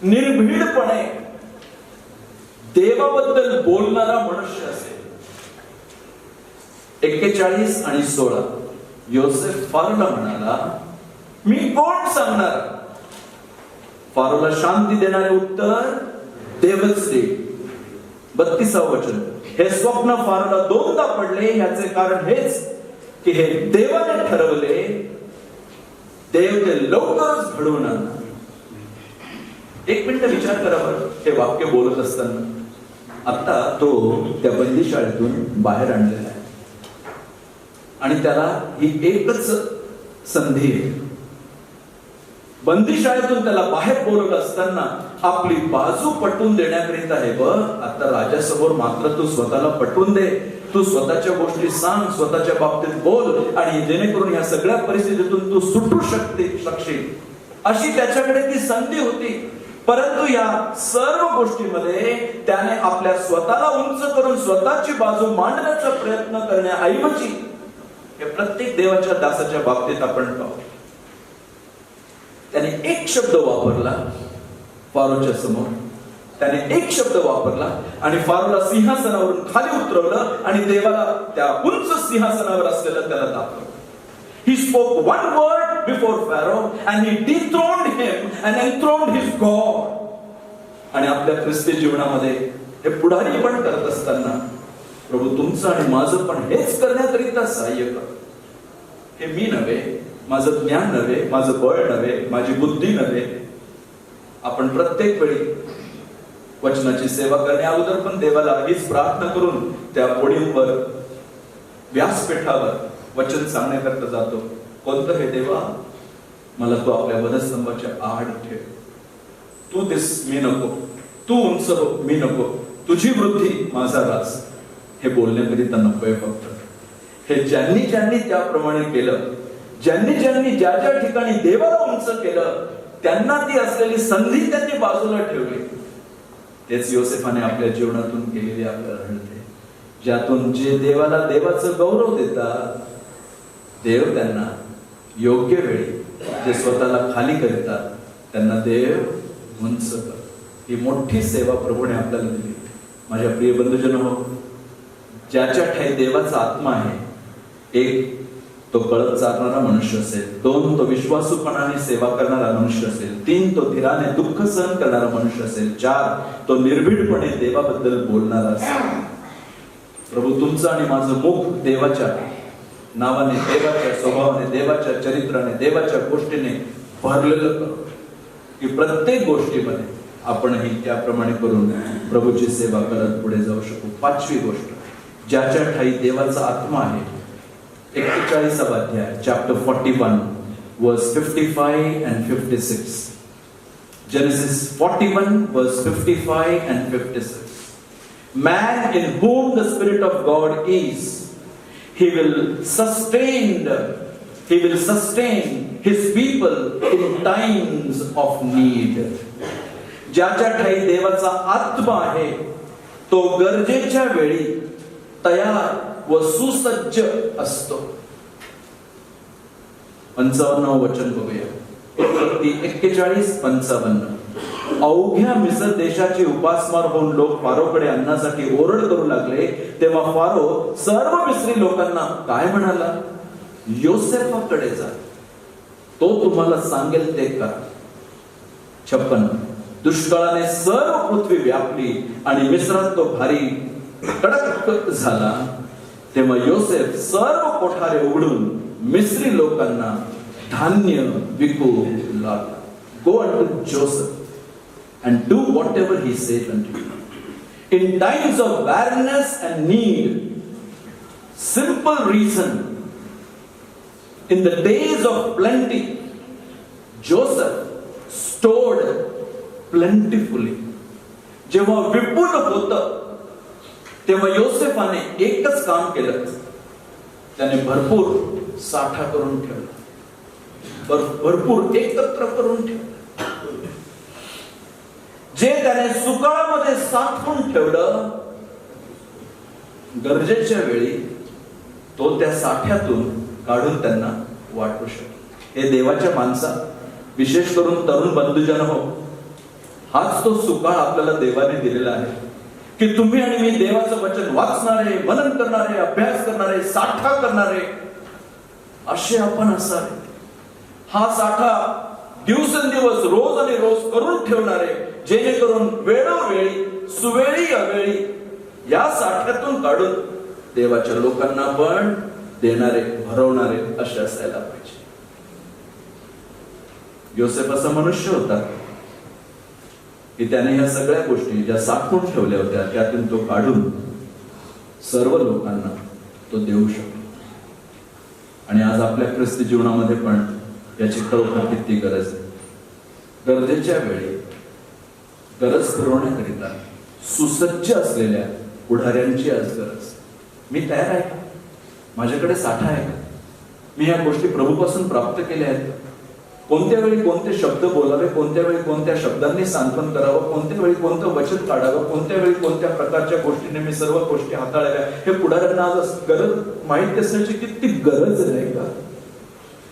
निर्भीडपणे देवाबद्दल बोलणारा मनुष्य असेल. 41 आणि 16. योसेफ फारोला म्हणाला, मी कोण सांगणार? फारोला शांती देणारे उत्तर devil's did. 32व वचन, हे स्वप्न फारोला दोनदा पडले, याचे कारण हेच की हे देवाने ठरवले, देव ते लवकरच घडवून आणणार. एक मिनिट विचार करा बरं, हे वाक्य बोलत असताना आता तो त्या बंदिशाळेतून बाहेर आणलेला आहे आणि त्याला ही एकच संधी आहे. बंदिशाळेतून त्याला बाहेर बोलवलं असताना आपली बाजू पटवून देण्याकरिता हे बघ, आता राजासमोर मात्र तू स्वतःला पटवून दे, तू स्वतःच्या गोष्टी सांग, स्वतःच्या बाबतीत बोल, आणि जेणेकरून या सगळ्या परिस्थितीतून तू सुटू शकशील, अशी त्याच्याकडे ती संधी होती. परंतु या सर्व गोष्टीमध्ये त्याने आपल्या स्वतःला उंच करून स्वतःची बाजू मांडण्याचा प्रयत्न करण्याऐवजी, हे प्रत्येक देवाच्या दासाच्या बाबतीत आपण पाहू, त्याने एक शब्द वापरला फारोच्या समोर, त्याने एक शब्द वापरला आणि फारोला सिंहासनावरून खाली उतरवलं आणि देवाला त्या उंच सिंहासनावर असलेलं त्याला दाखवलं. He spoke one word before Pharaoh and he dethroned him and enthroned his God. आणि आपल्या ख्रिस्ती जीवनामध्ये हे पुढारी पण करत असताना प्रभू तुमचं आणि माझं पण हेच करण्याकरिता सहाय्य कर. हे मी नव्हे, माझं ज्ञान नव्हे, माझं बळ नव्हे, माझी बुद्धी नव्हे. आपण प्रत्येक वेळी वचनाची सेवा करण्या अगोदर पण देवाला हीच प्रार्थना करून त्या पोडियमवर, व्यासपीठावर वचन सांगण्याकरता जातो. कोणतं हे देवा, मला तू आपल्या वधस्तंभाच्या आड ठेव, तू दिस मी नको, तू उंच हो मी नको, तुझी वृद्धी माझा रास, हे बोलण्याकरिता नकोय. फक्त हे ज्यांनी ज्यांनी त्याप्रमाणे केलं, ज्यांनी ज्यांनी ज्या ज्या ठिकाणी देवाला उंच केलं, त्यांना ती असलेली संधी त्यांनी बाजूला ठेवली. तेच योसेफाने आपल्या जीवनातून केलेली आपल्याला घडते, ज्यातून जे देवाला देवाचं गौरव देतात, देव त्यांना योग्य वेळी, जे स्वतःला खाली करतात, त्यांना देव उंच कर. ही मोठी सेवा प्रभूने आपल्याला दिली. माझ्या प्रिय बंधुजन हो, ज्याच्या ठाई देवाचा आत्मा आहे, एक तो कळत चालणारा मनुष्य असेल, 2 तो विश्वासूपणाने सेवा करणारा मनुष्य असेल, 3 तो धीराने दुःख सहन करणारा मनुष्य असेल, 4 तो निर्भीडपणे देवाबद्दल बोलणारा असेल. प्रभू तुमचं आणि माझं मुख देवाच्या नावाने, देवाच्या स्वभावाने, देवाच्या चरित्राने, देवाच्या गोष्टीने भरलेलं करू, की प्रत्येक गोष्टीमध्ये आपणही त्याप्रमाणे करून प्रभूची सेवा करत पुढे जाऊ शकू. 5वी गोष्ट, ज्याच्या ठाई देवाचा आत्मा आहे. 41वा अध्याय, चॅप्टर 41 वर्स 55 and 56. Genesis 41 verse 55 and 56. Man in whom the Spirit of God is, he will sustain his people in times of need. ज्याच्या ठाई देवाचा आत्मा आहे, तो गरजेच्या वेळी तयार व सुसज्ज असतो. 55व वचन बघूया, 41-55. अवघ्या मिस्र देशाची उपासमार होऊन लोक फारोकडे अन्नासाठी ओरड करू लागले, तेव्हा फारो सर्व मिस्री लोकांना काय म्हणाला? योसेफाकडे जा, तो तुम्हाला सांगेल ते करा. 56. दुष्काळाने सर्व पृथ्वी व्यापली आणि मिस्रात तो भारी कडक झाला, तेव्हा योसेफ सर्व कोठारे उघडून मिस्री लोकांना धान्य विकू लागला. Go unto Joseph and do whatever he said unto you. In times of barrenness and need, simple reason, in the days of plenty, Joseph stored plentifully. जेव्हा विपुल होतं, तेव्हा योसेफाने एकच काम केलं, त्याने भरपूर साठा करून ठेवला, भरपूर एकत्र करून ठेवलं. जे त्याने सुकाळामध्ये साठवून ठेवलं, गरजेच्या वेळी तो त्या साठ्यातून काढून त्यांना वाटू शकतो. हे देवाच्या माणसा, विशेष करून तरुण बंधुजन हो, हाच तो सुकाळ आपल्याला देवाने दिलेला आहे, की तुम्ही आणि मी देवाचं वचन वाचणारे, मनन करणारे, अभ्यास करणारे, साठा करणारे असे आपण असावे. हा साठा दिवसेंदिवस, रोज आणि रोज करून ठेवणारे जेणेकरून वेळोवेळी सुवेळी अवेळी या साठ्यातून काढून देवाच्या लोकांना पण देणारे, भरवणारे असे असायला पाहिजे. योसेफ असा मनुष्य होता की त्याने या सगळ्या गोष्टी ज्या साठवून ठेवल्या होत्या त्यातून तो काढून सर्व लोकांना तो देऊ शकतो. आणि आज आपल्या ख्रिस्ती जीवनामध्ये पण याची खरोखर किती गरज आहे. गरजेच्या वेळी गरज पुरवण्याकरिता सुसज्ज असलेल्या पुढाऱ्यांची आज गरज. मी तयार आहे का? माझ्याकडे साठा आहे का? मी या गोष्टी प्रभूपासून प्राप्त केल्या आहेत. कोणत्या वेळी कोणते शब्द बोलावे, कोणत्या वेळी कोणत्या शब्दांनी सांत्वन करावं, कोणत्या वेळी कोणतं वचन काढावं, कोणत्या वेळी कोणत्या प्रकारच्या गोष्टीने मी सर्व गोष्टी हाताळाव्या, हे पुढाऱ्यांना आज गरज माहिती असण्याची किती गरज नाही का?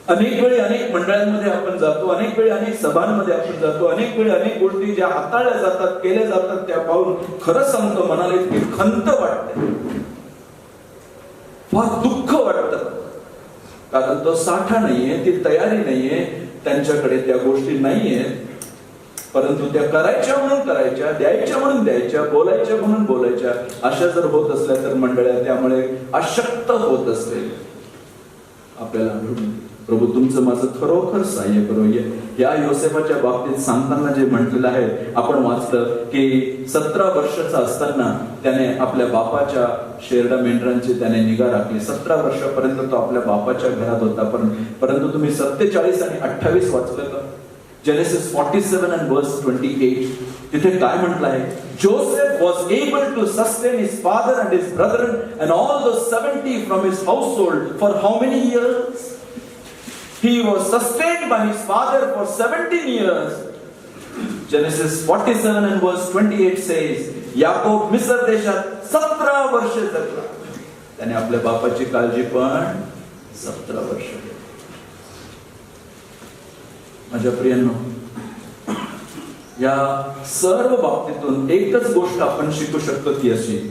अनेक वेळी अनेक मंडळांमध्ये आपण जातो, अनेक वेळी अनेक सभांमध्ये आपण जातो, अनेक वेळी अनेक गोष्टी ज्या हाताळल्या जातात, केल्या जातात, त्या पाहून खरं सांगतो मनाला इतकी खंत वाटते, फार दुःख वाटतं. कारण तो साठा नाहीये, ती तयारी नाहीये, त्यांच्याकडे त्या गोष्टी नाहीये, परंतु त्या करायच्या म्हणून करायच्या, द्यायच्या म्हणून द्यायच्या, बोलायच्या म्हणून बोलायच्या, अशा जर होत असल्या तर मंडळ्या त्यामुळे अशक्त होत असले आपल्याला आढळून. प्रभू तुमचं माझं खरोखर सहाय्य करो. या योसेफाच्या बाबतीत सांगताना जे म्हटलेलं आहे आपण वाचलं की 17 वर्षाचा असताना त्याने आपल्या बापाच्या शेरडा मेंढरांची त्याने निगा राखली. 17 वर्षापर्यंत तो आपल्या बापाच्या घरात होता. परंतु तुम्ही 47 आणि 28 वाचलं का? जेनेसिस 47 and verse 28 तिथे काय म्हटलं आहे? Joseph was able to sustain his father and his brethren and all the 70 from his household for how many years? He was sustained by his father for 17 years. Genesis 47 and verse 28 says, Yakob मिस्र देशात 17 वर्ष जगला. त्याने आपल्या बापाची काळजी पण 17 वर्ष. माझ्या प्रियांनो, या सर्व बाबतीतून एकच गोष्ट आपण शिकू शकतो ती अशी: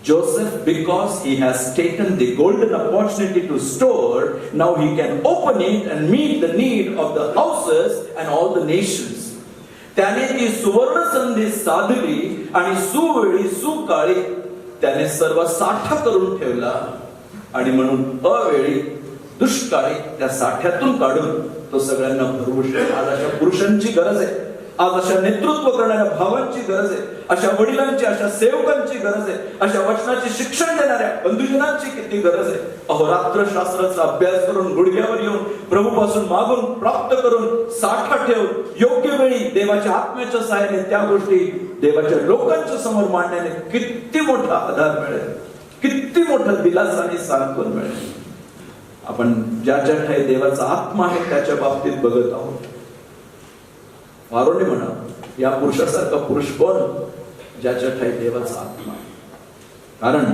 Joseph, because he has taken the golden opportunity to store, now he can open it and meet the need of the houses and all the nations. त्याने ती सुवर्ण संधी साधली आणि सुवेळी सुकाळी त्याने सर्व साठा करून ठेवला आणि म्हणून अवेळी दुष्काळी त्या साठ्यातून काढून तो सगळ्यांना भरवू शकतो. आज अशा पुरुषांची गरज आहे, आज अशा नेतृत्व करणाऱ्या भावांची गरज आहे, अशा वडिलांची, अशा सेवकांची गरज आहे, अशा वचनाचे शिक्षण देणाऱ्या बंधुजनांची किती गरज आहे. अहोरात्र शास्त्राचा अभ्यास करून गुडघ्यावर येऊन प्रभूपासून मागून प्राप्त करून साठा ठेवून योग्य वेळी देवाच्या आत्म्याच्या सहाय्याने त्या गोष्टी देवाच्या लोकांच्या समोर मांडण्याने किती मोठा आधार मिळेल, किती मोठा दिलासा आणि सांत्वन मिळेल. आपण ज्या ज्या ठाई देवाचा आत्मा आहे त्याच्या बाबतीत बघत आहोत. वारोने म्हणा, या पुरुषासारखा पुरुष कोण? ज्याच्या ठाई देवाचा आत्मा आहे. कारण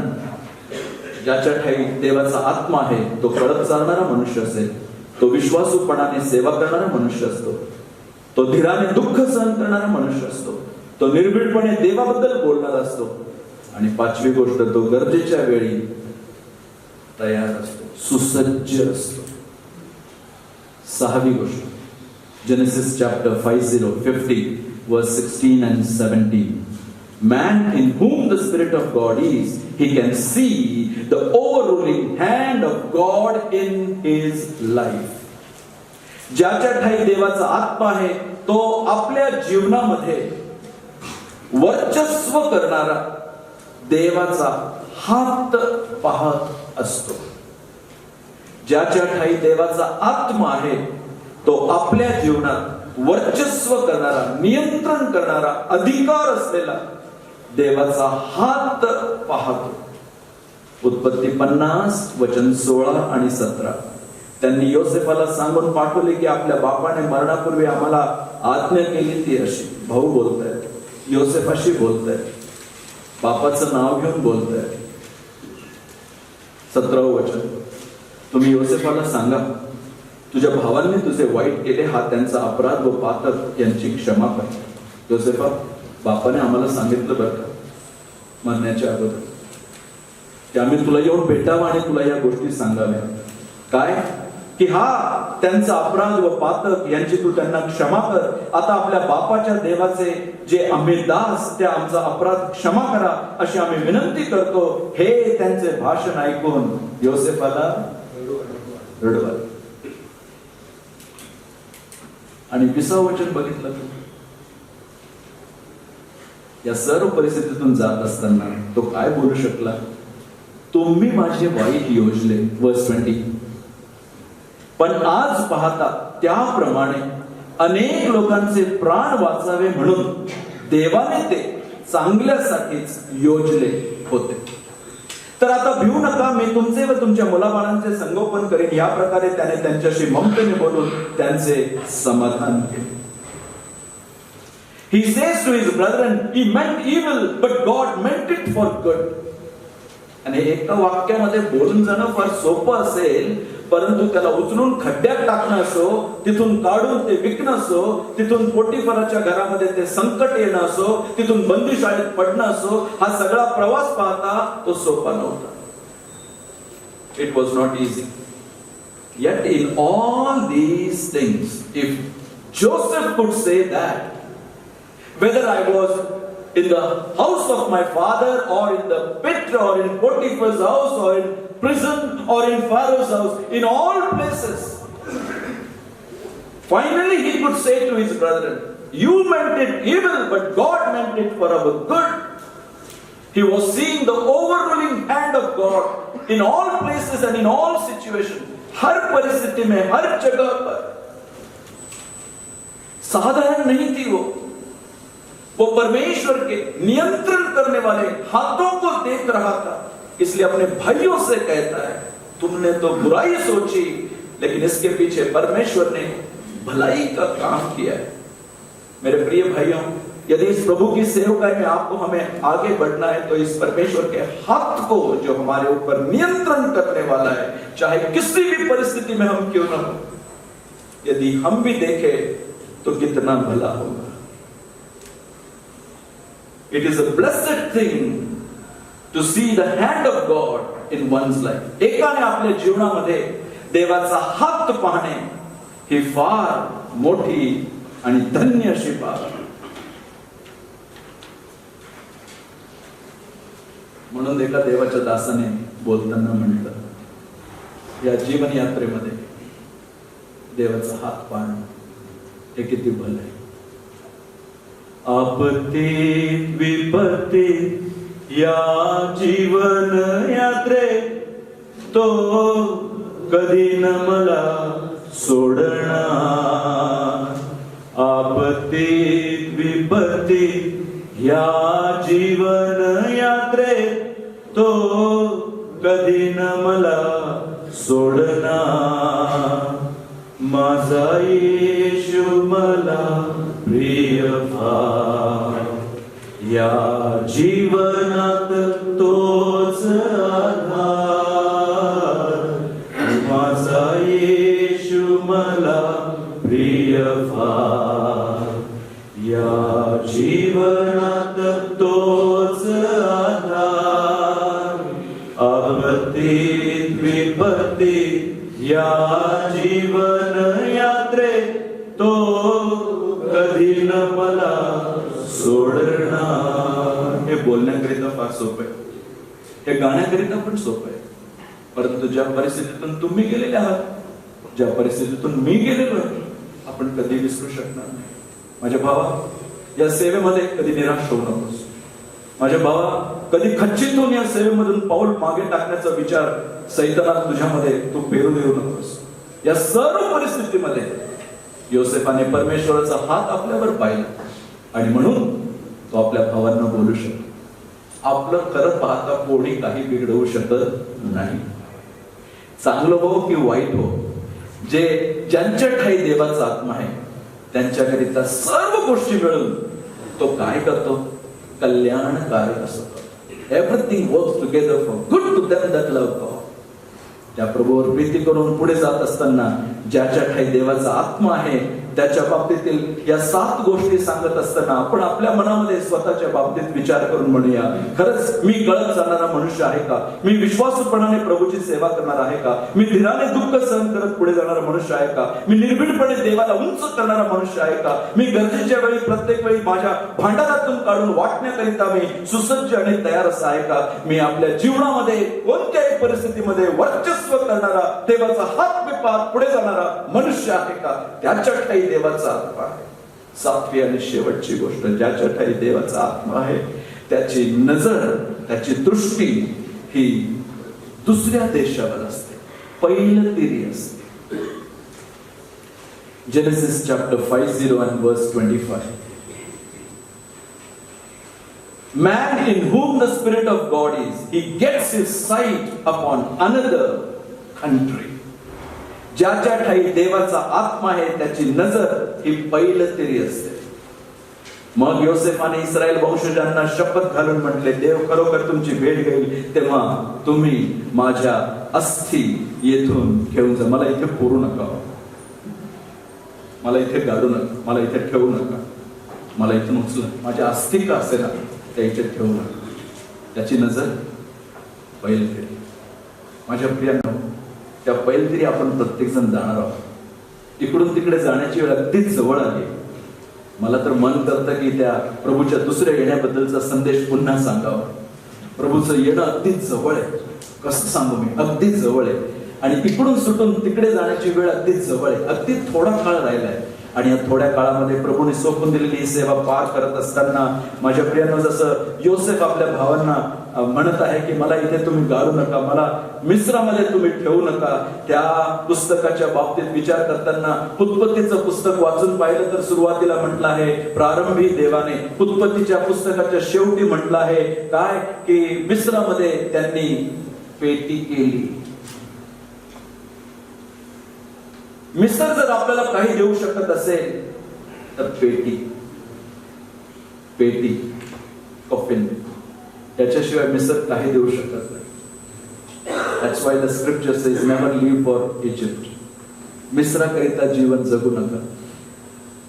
ज्याच्या ठाई देवाचा आत्मा आहे तो कळत चालणारा मनुष्य असेल, तो विश्वासूपणाने सेवा करणारा मनुष्य असतो, तो धीराने दुःख सहन करणारा मनुष्य असतो, तो निर्भीडपणे देवाबद्दल बोलणारा असतो, आणि 5वी गोष्ट, तो गरजेच्या वेळी तयार असतो, सुसज्ज असतो. 6वी गोष्ट, Genesis chapter 50 verse 16 and 17. Man in whom the Spirit of God is, he can see the overruling hand of God in his life. ज्याच्या ठाई देवाचा आत्मा आहे तो आपल्या जीवनामध्ये वर्चस्व करणारा देवाचा हात पाहत असतो. ज्याच्या ठाई देवाचा आत्मा आहे तो आपल्या जीवनात वर्चस्व करणारा, नियंत्रण करणारा, अधिकार असलेला देवाचा हात पाहतो. उत्पत्ती 50 वचन 16 आणि 17. त्यांनी योसेफाला सांगून पाठवले की आपल्या बापाने मरणापूर्वी आम्हाला आज्ञा केली ती अशी. भाऊ बोलतायत, योसेफाशी बोलतायत, बापाचं नाव घेऊन बोलतायत. 17व वचन, तुम्ही योसेफाला सांगा, तुझ्या भावांनी तुझे वाईट केले, हा त्यांचा अपराध व पातक यांची क्षमा कर. योसेफा, बापाने आम्हाला सांगितलं बरं का मरण्याच्या अगोदर की आम्ही तुला येऊन भेटावं आणि तुला या गोष्टी सांगाव्या. काय? की हा त्यांचा अपराध व पातक यांची तू त्यांना क्षमा कर. आता आपल्या बापाच्या देवाचे जे आम्ही दास, त्या आमचा अपराध क्षमा करा अशी आम्ही विनंती करतो. हे त्यांचे भाषण ऐकून योसेफाला रडू आले. आणि 20वे वचन बघितलं, या सर्व परिस्थितीतून जात असताना तो काय बोलू शकला? तुम्ही माझे वाईट योजले, वर्स 20, पण आज पाहता त्याप्रमाणे अनेक लोकांचे प्राण वाचावे म्हणून देवाने ते चांगल्यासाठीच योजले होते. तर आता भिवू नका, मी तुमचे व तुमच्या मुलाबाळांचे संगोपन करेन. या प्रकारे त्याने त्यांच्याशी ममतेने बोलून त्यांचे समाधान केले. He says to his brethren, he meant evil, but God meant it for good. आणि एका वाक्यामध्ये बोलून जाणं फार सोपं असेल, परंतु त्याला उचलून खड्ड्यात टाकणं असो, तिथून काढून ते विकणं असो, तिथून पोटीफराच्या घरामध्ये ते संकट येणं असो, तिथून बंदीशाळेत पडणं असो, हा सगळा प्रवास पाहता तो सोपा नव्हता. It was not easy. Yet in all these things, if Joseph could say that, whether I was in the house of my father or in the pit or in Potiphar's house or in prison or in Pharaoh's house, in all places, finally he could say to his brethren, you meant it evil, but God meant it for our good. He was seeing the overruling hand of God in all places and in all situations. हर परिस्थिति में, हर जगह पर. साधारण नहीं थी वो परमेश्वर के नियंत्रण करने वाले हाथों को देख रहा था. इसलिए अपने भाइयों से कहता है, तुमने तो बुराई सोची, लेकिन इसके पीछे परमेश्वर ने भलाई का काम किया है. मेरे प्रिय भाइयों, यदि इस प्रभु की सेवकाई में आपको हमें आगे बढ़ना है, तो इस परमेश्वर के हाथ को, जो हमारे ऊपर नियंत्रण करने वाला है, चाहे किसी भी परिस्थिति में हम क्यों न हो, यदि हम भी देखें तो कितना भला होगा. It is a blessed thing to see the hand of God in one's life. एकाने आपल्या जीवनामध्ये देवाचा हात पाहणे ही फार मोठी आणि धन्य अशी बाब आहे. म्हणून एका देवाच्या दासाने बोलताना म्हटलं, या जीवन यात्रेमध्ये देवाचा हात पाहणं हे किती भलं आहे. आपत्तीत विपत्तीत या जीवन यात्रेत तो कधी न मला सोडणार. आपत्तीत विपत्तीत या जीवन यात्रेत तो कधी न मला सोडणार. माझा येशू मला प्रिय फार, या जीवनात तोच आधार. माझा येशू मला प्रिय फार, या जीवनात तोच आधार. आपत्तीत विपत्तीत या जीवन यात्रेत तो कधी न मला सोडणार. हे बोलण्याकरिता फार सोपं आहे, हे गाण्याकरिता पण सोपं आहे, परंतु ज्या परिस्थितीतून तुम्ही गेलेले आहात, ज्या परिस्थितीतून मी गेलेलो आहे, आपण कधी विसरू शकणार नाही. माझ्या भावा, या सेवेमध्ये कधी निराश होऊ नकोस. माझ्या भावा, कधी खच्चित होऊन या सेवेमधून पाऊल मागे टाकण्याचा विचार सैतानाला तुझ्यामध्ये तू पेरू देऊ नकोस. या सर्व परिस्थितीमध्ये योसेफाने परमेश्वराचा हात आपल्यावर पाहिला आणि म्हणून तो आपल्या भावांना बोलू शकतो. आपलं खरं पाहता कोणी काही बिघडवू शकत नाही. चांगलं हो की वाईट हो, जे ज्यांच्या ठाई देवाचा आत्मा आहे त्यांच्याकरिता सर्व गोष्टी मिळून तो काय करतो? कल्याणकारक असतो. Everything works together for good to them that love God. त्या प्रभूवर प्रीती करून पुढे जात असताना ज्याच्या ठाई देवाचा आत्मा आहे त्याच्या बाबतीतील या 7 गोष्टी सांगत असताना आपण आपल्या मनामध्ये स्वतःच्या बाबतीत विचार करून म्हणूया, खरंच मी गळत जाणारा मनुष्य आहे का? मी विश्वासूपणाने प्रभूची सेवा करणार आहे का? मी धीराने दुःख सहन करत पुढे जाणारा मनुष्य आहे का? मी निर्भीडपणे देवाला उंच करणारा मनुष्य आहे का? मी गरजेच्या वेळी प्रत्येक वेळी माझ्या भांडारातून काढून वाटण्याकरिता मी सुसज्ज आणि तयार असा आहे का? मी आपल्या जीवनामध्ये कोणत्याही परिस्थितीमध्ये वर्चस्व करणारा, देवाचा हात मी पाहत पुढे जाणारा मनुष्य आहे का? त्याच्या ठाई देवाचा आत्मा आहे. 7वी आणि शेवटची गोष्ट, ज्याच्या ठाई देवाचा आत्मा आहे त्याची नजर, त्याची दृष्टी ही दुसऱ्या देशावर असते, पैलतीरी असते. Genesis chapter 50 and verse 25. Man in whom the Spirit of God is, he gets his sight upon another country. ज्याच्या ठाई देवाचा आत्मा आहे त्याची नजर ही पैलतीरी असते. मग योसेफाने इस्रायल वंशजांना शपथ घालून म्हटले, देव खरोखर तुमची भेट घेईल तेव्हा तुम्ही माझ्या अस्थी येथून घेऊन जा. मला इथे पुरू नका, मला इथे गाडू नका, मला इथे ठेवू नका, मला इथून उचला, माझ्या अस्थी का असेल ना त्या इथे ठेवू नका. त्याची नजर पैलतीरी. माझ्या प्रियांनो, त्या पैलतीरी आपण प्रत्येक जण जाणार आहोत. इकडून तिकडे जाण्याची वेळ अगदीच जवळ आली. मला तर मन करतं की त्या प्रभूच्या दुसऱ्या येण्याबद्दलचा संदेश पुन्हा सांगावा. प्रभूचं येणं अगदीच जवळ आहे. कसं सांगू मी, अगदीच जवळ आहे. आणि इकडून सुटून तिकडे जाण्याची वेळ अगदीच जवळ आहे. अगदी थोडा काळ राहिलाय. आणि या थोड्या काळामध्ये प्रभूने सोपून दिलेली ही सेवा पार करत असताना माझ्या प्रियांनो, जसं योसेफ आपल्या भावांना म्हणत आहे की मला इथे तुम्ही गाळू नका, मला मिस्रामध्ये तुम्ही ठेवू नका, त्या पुस्तकाच्या बाबतीत विचार करताना उत्पत्तीचं पुस्तक वाचून पाहिलं तर सुरुवातीला म्हटलं आहे प्रारंभी देवाने, उत्पत्तीच्या पुस्तकाच्या शेवटी म्हटलं आहे काय की मिस्रामध्ये त्यांनी पेटी केली. मिस्र जर आपल्याला काही देऊ शकत असेल तर पेटी कॉफिन, त्याच्याशिवाय मिस्र काही देऊ शकत नाही. That's why the scripture says never leave for Egypt. मिस्राकरिता जीवन जगू नका.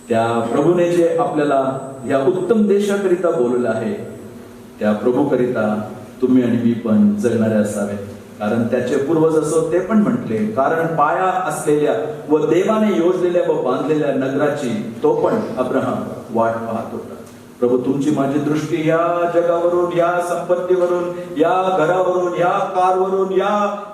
त्या प्रभूने जे आपल्याला या उत्तम देशाकरिता बोलवलं आहे त्या प्रभूकरिता तुम्ही आणि मी पण जगणारे असावे. कारण त्याचे पूर्वज असो ते पण म्हटले, कारण पाया असलेल्या व देवाने योजलेल्या व बांधलेल्या नगराची तो पण अब्राहम वाट पाहत होता. प्रभू, तुमची माझी दृष्टी या जगावरून, या संपत्तीवरून, या घरावरून, या कारवरून, या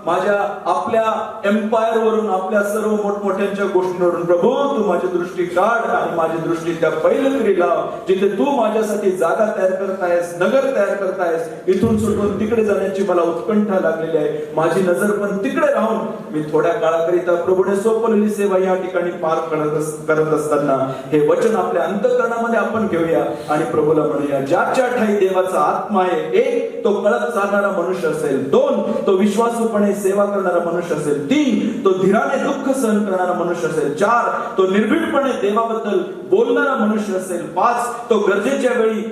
माझ्या आपल्या एम्पायर वरून, आपल्या सर्व मोठमोठ्यांच्या गोष्टींवरून प्रभू तू माझी दृष्टी काढ आणि माझी दृष्टी त्या पैलतीरी लाव जिथे तू माझ्यासाठी जागा तयार करतायस, नगर तयार करतायस. इथून सुटून तिकडे जाण्याची मला उत्कंठा लागलेली आहे. माझी नजर पण तिकडे राहून मी थोड्या काळाकरिता प्रभूने सोपवलेली सेवा या ठिकाणी पार करत असताना हे वचन आपल्या अंतःकरणामध्ये आपण घेऊया आणि प्रभूला म्हणूया, ज्याच्या ठाई देवाचा आत्मा आहे, 1 तो कळत चालणारा मनुष्य असेल, 2 तो विश्वासूपणे सेवा करणारा मनुष्य असेल, 3 तो धीराने दुःख सहन करणारा मनुष्य असेल, 4 तो निर्भीडपणे देवाबद्दल बोलणारा मनुष्य असेल, 5 तो गरजेच्या वेळी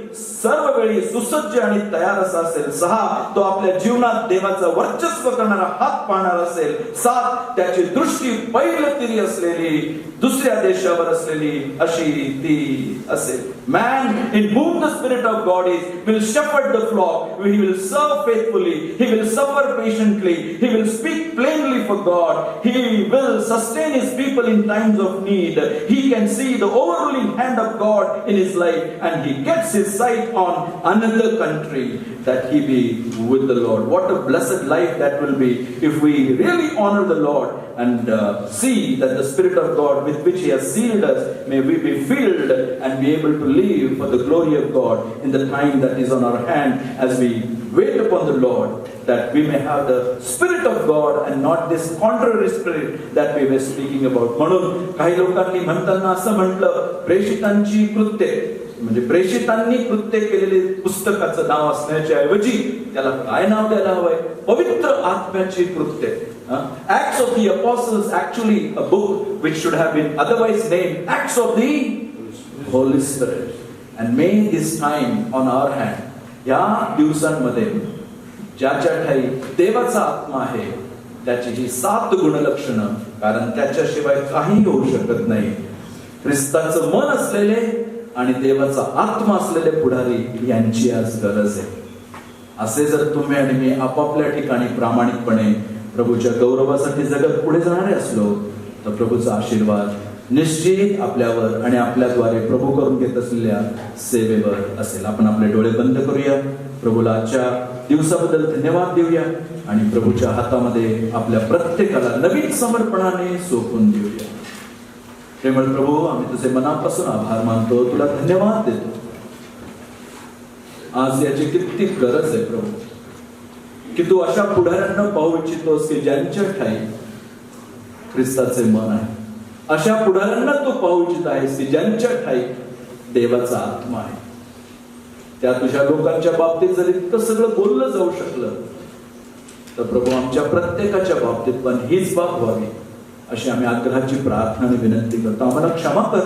सर्व वेळी सुसज्ज आणि तयार असा असेल, 6 तो आपल्या जीवनात देवाचं वर्चस्व करणारा हात पाहणार असेल, 7 त्याची दृष्टी पैलतीरी असलेली, दुसऱ्या देशावर असलेली अशी ती असेल. Man in whom the Spirit of God is will shepherd the flock, he will serve faithfully, he will suffer patiently, he will speak plainly for God, he will sustain his people in times of need, he can see the overruling hand of God in his life, and he gets his sight on another country that he be with the Lord. What a blessed life that will be if we really honor the Lord and see that the Spirit of God with which he has sealed us, may we be filled and be able to live for the glory of God in the time that is on our hand as we wait upon the Lord, that we may have the Spirit of God and not this contrary spirit that we were speaking about. म्हणून काही लोकांनी म्हणताना असं म्हटलं, प्रेषितांची कृत्ये, म्हणजे प्रेषितांनी कृत्य केलेले पुस्तकाचं नाव असण्याच्या ऐवजी त्याला काय नाव द्यायला हवंय? पवित्र आत्म्याची कृत्ये. Acts of the Apostles, actually a book which should have been otherwise named Acts of the Holy Spirit. And may this time on our hand, या दिवसांमध्ये ज्याच्या ठाई देवाचा आत्मा आहे त्याची ही 7 गुणलक्षणं, कारण त्याच्याशिवाय काही होऊ शकत नाही, ख्रिस्ताचं मन असलेले आणि देवाचा आत्मा असलेले पुढारी यांची आज गरज आहे. असे जर तुम्ही आणि मी आपापल्या ठिकाणी प्रामाणिकपणे प्रभूच्या गौरवासाठी जगत पुढे जाणारे असलो तर प्रभूचा आशीर्वाद निश्चित आपल्यावर आणि आपल्याद्वारे प्रभू करून घेत असलेल्या सेवेवर असेल. आपण आपले डोळे बंद करूया. प्रभूला आजच्या दिवसाबद्दल धन्यवाद देऊया आणि प्रभूच्या हातामध्ये आपल्या प्रत्येकाला नवीन समर्पणाने सोपवून देऊया. प्रेमळ प्रभू, आम्ही तुझे मनापासून आभार मानतो, तुला धन्यवाद देतो. आज याची किती गरज आहे प्रभू, की तू अशा पुढाऱ्यांना पाहू इच्छितोस की ज्यांच्या ठाई ख्रिस्ताचे मन आहे. अशा पुढाऱ्यांना तू पाहू इच्छित आहेस की ज्यांच्या ठाई देवाचा आत्मा आहे. त्या तुझ्या लोकांच्या बाबतीत जर इतकं सगळं बोललं जाऊ शकलं तर प्रभू आमच्या प्रत्येकाच्या बाबतीत पण हीच बाब व्हावी अशी आम्ही आग्रहाची प्रार्थना आणि विनंती करतो. आम्हाला क्षमा कर.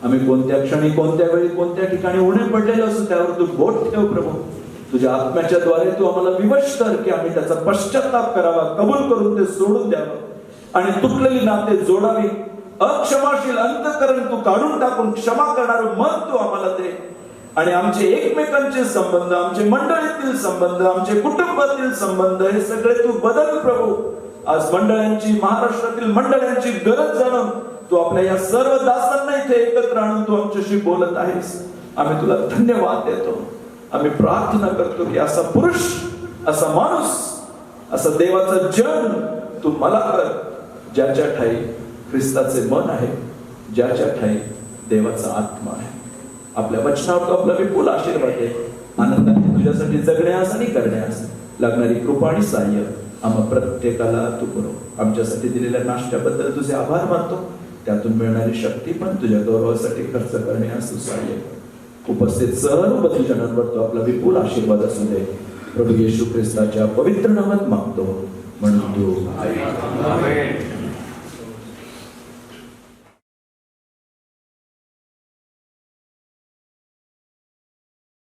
आम्ही कोणत्या क्षणी, कोणत्या वेळी, कोणत्या ठिकाणी उणे पडलेलो असतो त्यावर तू बोट ठेव प्रभू. तुझ्या आत्म्याच्या द्वारे तू आम्हाला विवश कर की आम्ही त्याचा पश्चाताप करावा, कबूल करून ते सोडून द्यावं आणि तुटलेली नाते जोडावी. अक्षमाशील अंतःकरण तू काढून टाकून क्षमा करणारं मन तू आम्हाला दे आणि आमचे एकमेकांचे संबंध, आमचे मंडळीतील संबंध, आमचे कुटुंबातील संबंध हे सगळे तू बदल प्रभू. आज मंडळांची, महाराष्ट्रातील मंडळांची गरज जाणून तू आपल्या या सर्व दासांना इथे एकत्र आणून तू आमच्याशी बोलत आहेस. आम्ही तुला धन्यवाद देतो. आम्ही प्रार्थना करतो की असा पुरुष, असा माणूस, असा देवाचा जन तू मला कर ज्याच्या ठाई ख्रिस्ताचे मन आहे, ज्याच्या ठाई देवाचा आत्मा आहे. आपल्या वचनावर तो आपला विपुल आशीर्वाद आहे. आनंदाने तुझ्यासाठी जगण्यास आणि करण्यास लागणारी कृपा आणि सहाय्य आम्हा प्रत्येकाला तू पुरव. आमच्यासाठी दिलेल्या नाश्त्याबद्दल तुझे आभार मानतो. त्यातून मिळणारी शक्ती पण तुझ्या गौरवासाठी खर्च करण्यास तू सहाय्य कर. उपस्थित सर्व बंधुजनांवर तो आपला विपुल आशीर्वाद असू दे. प्रभू येशू ख्रिस्ताच्या पवित्र नामात मागतो म्हणून तू आमेन.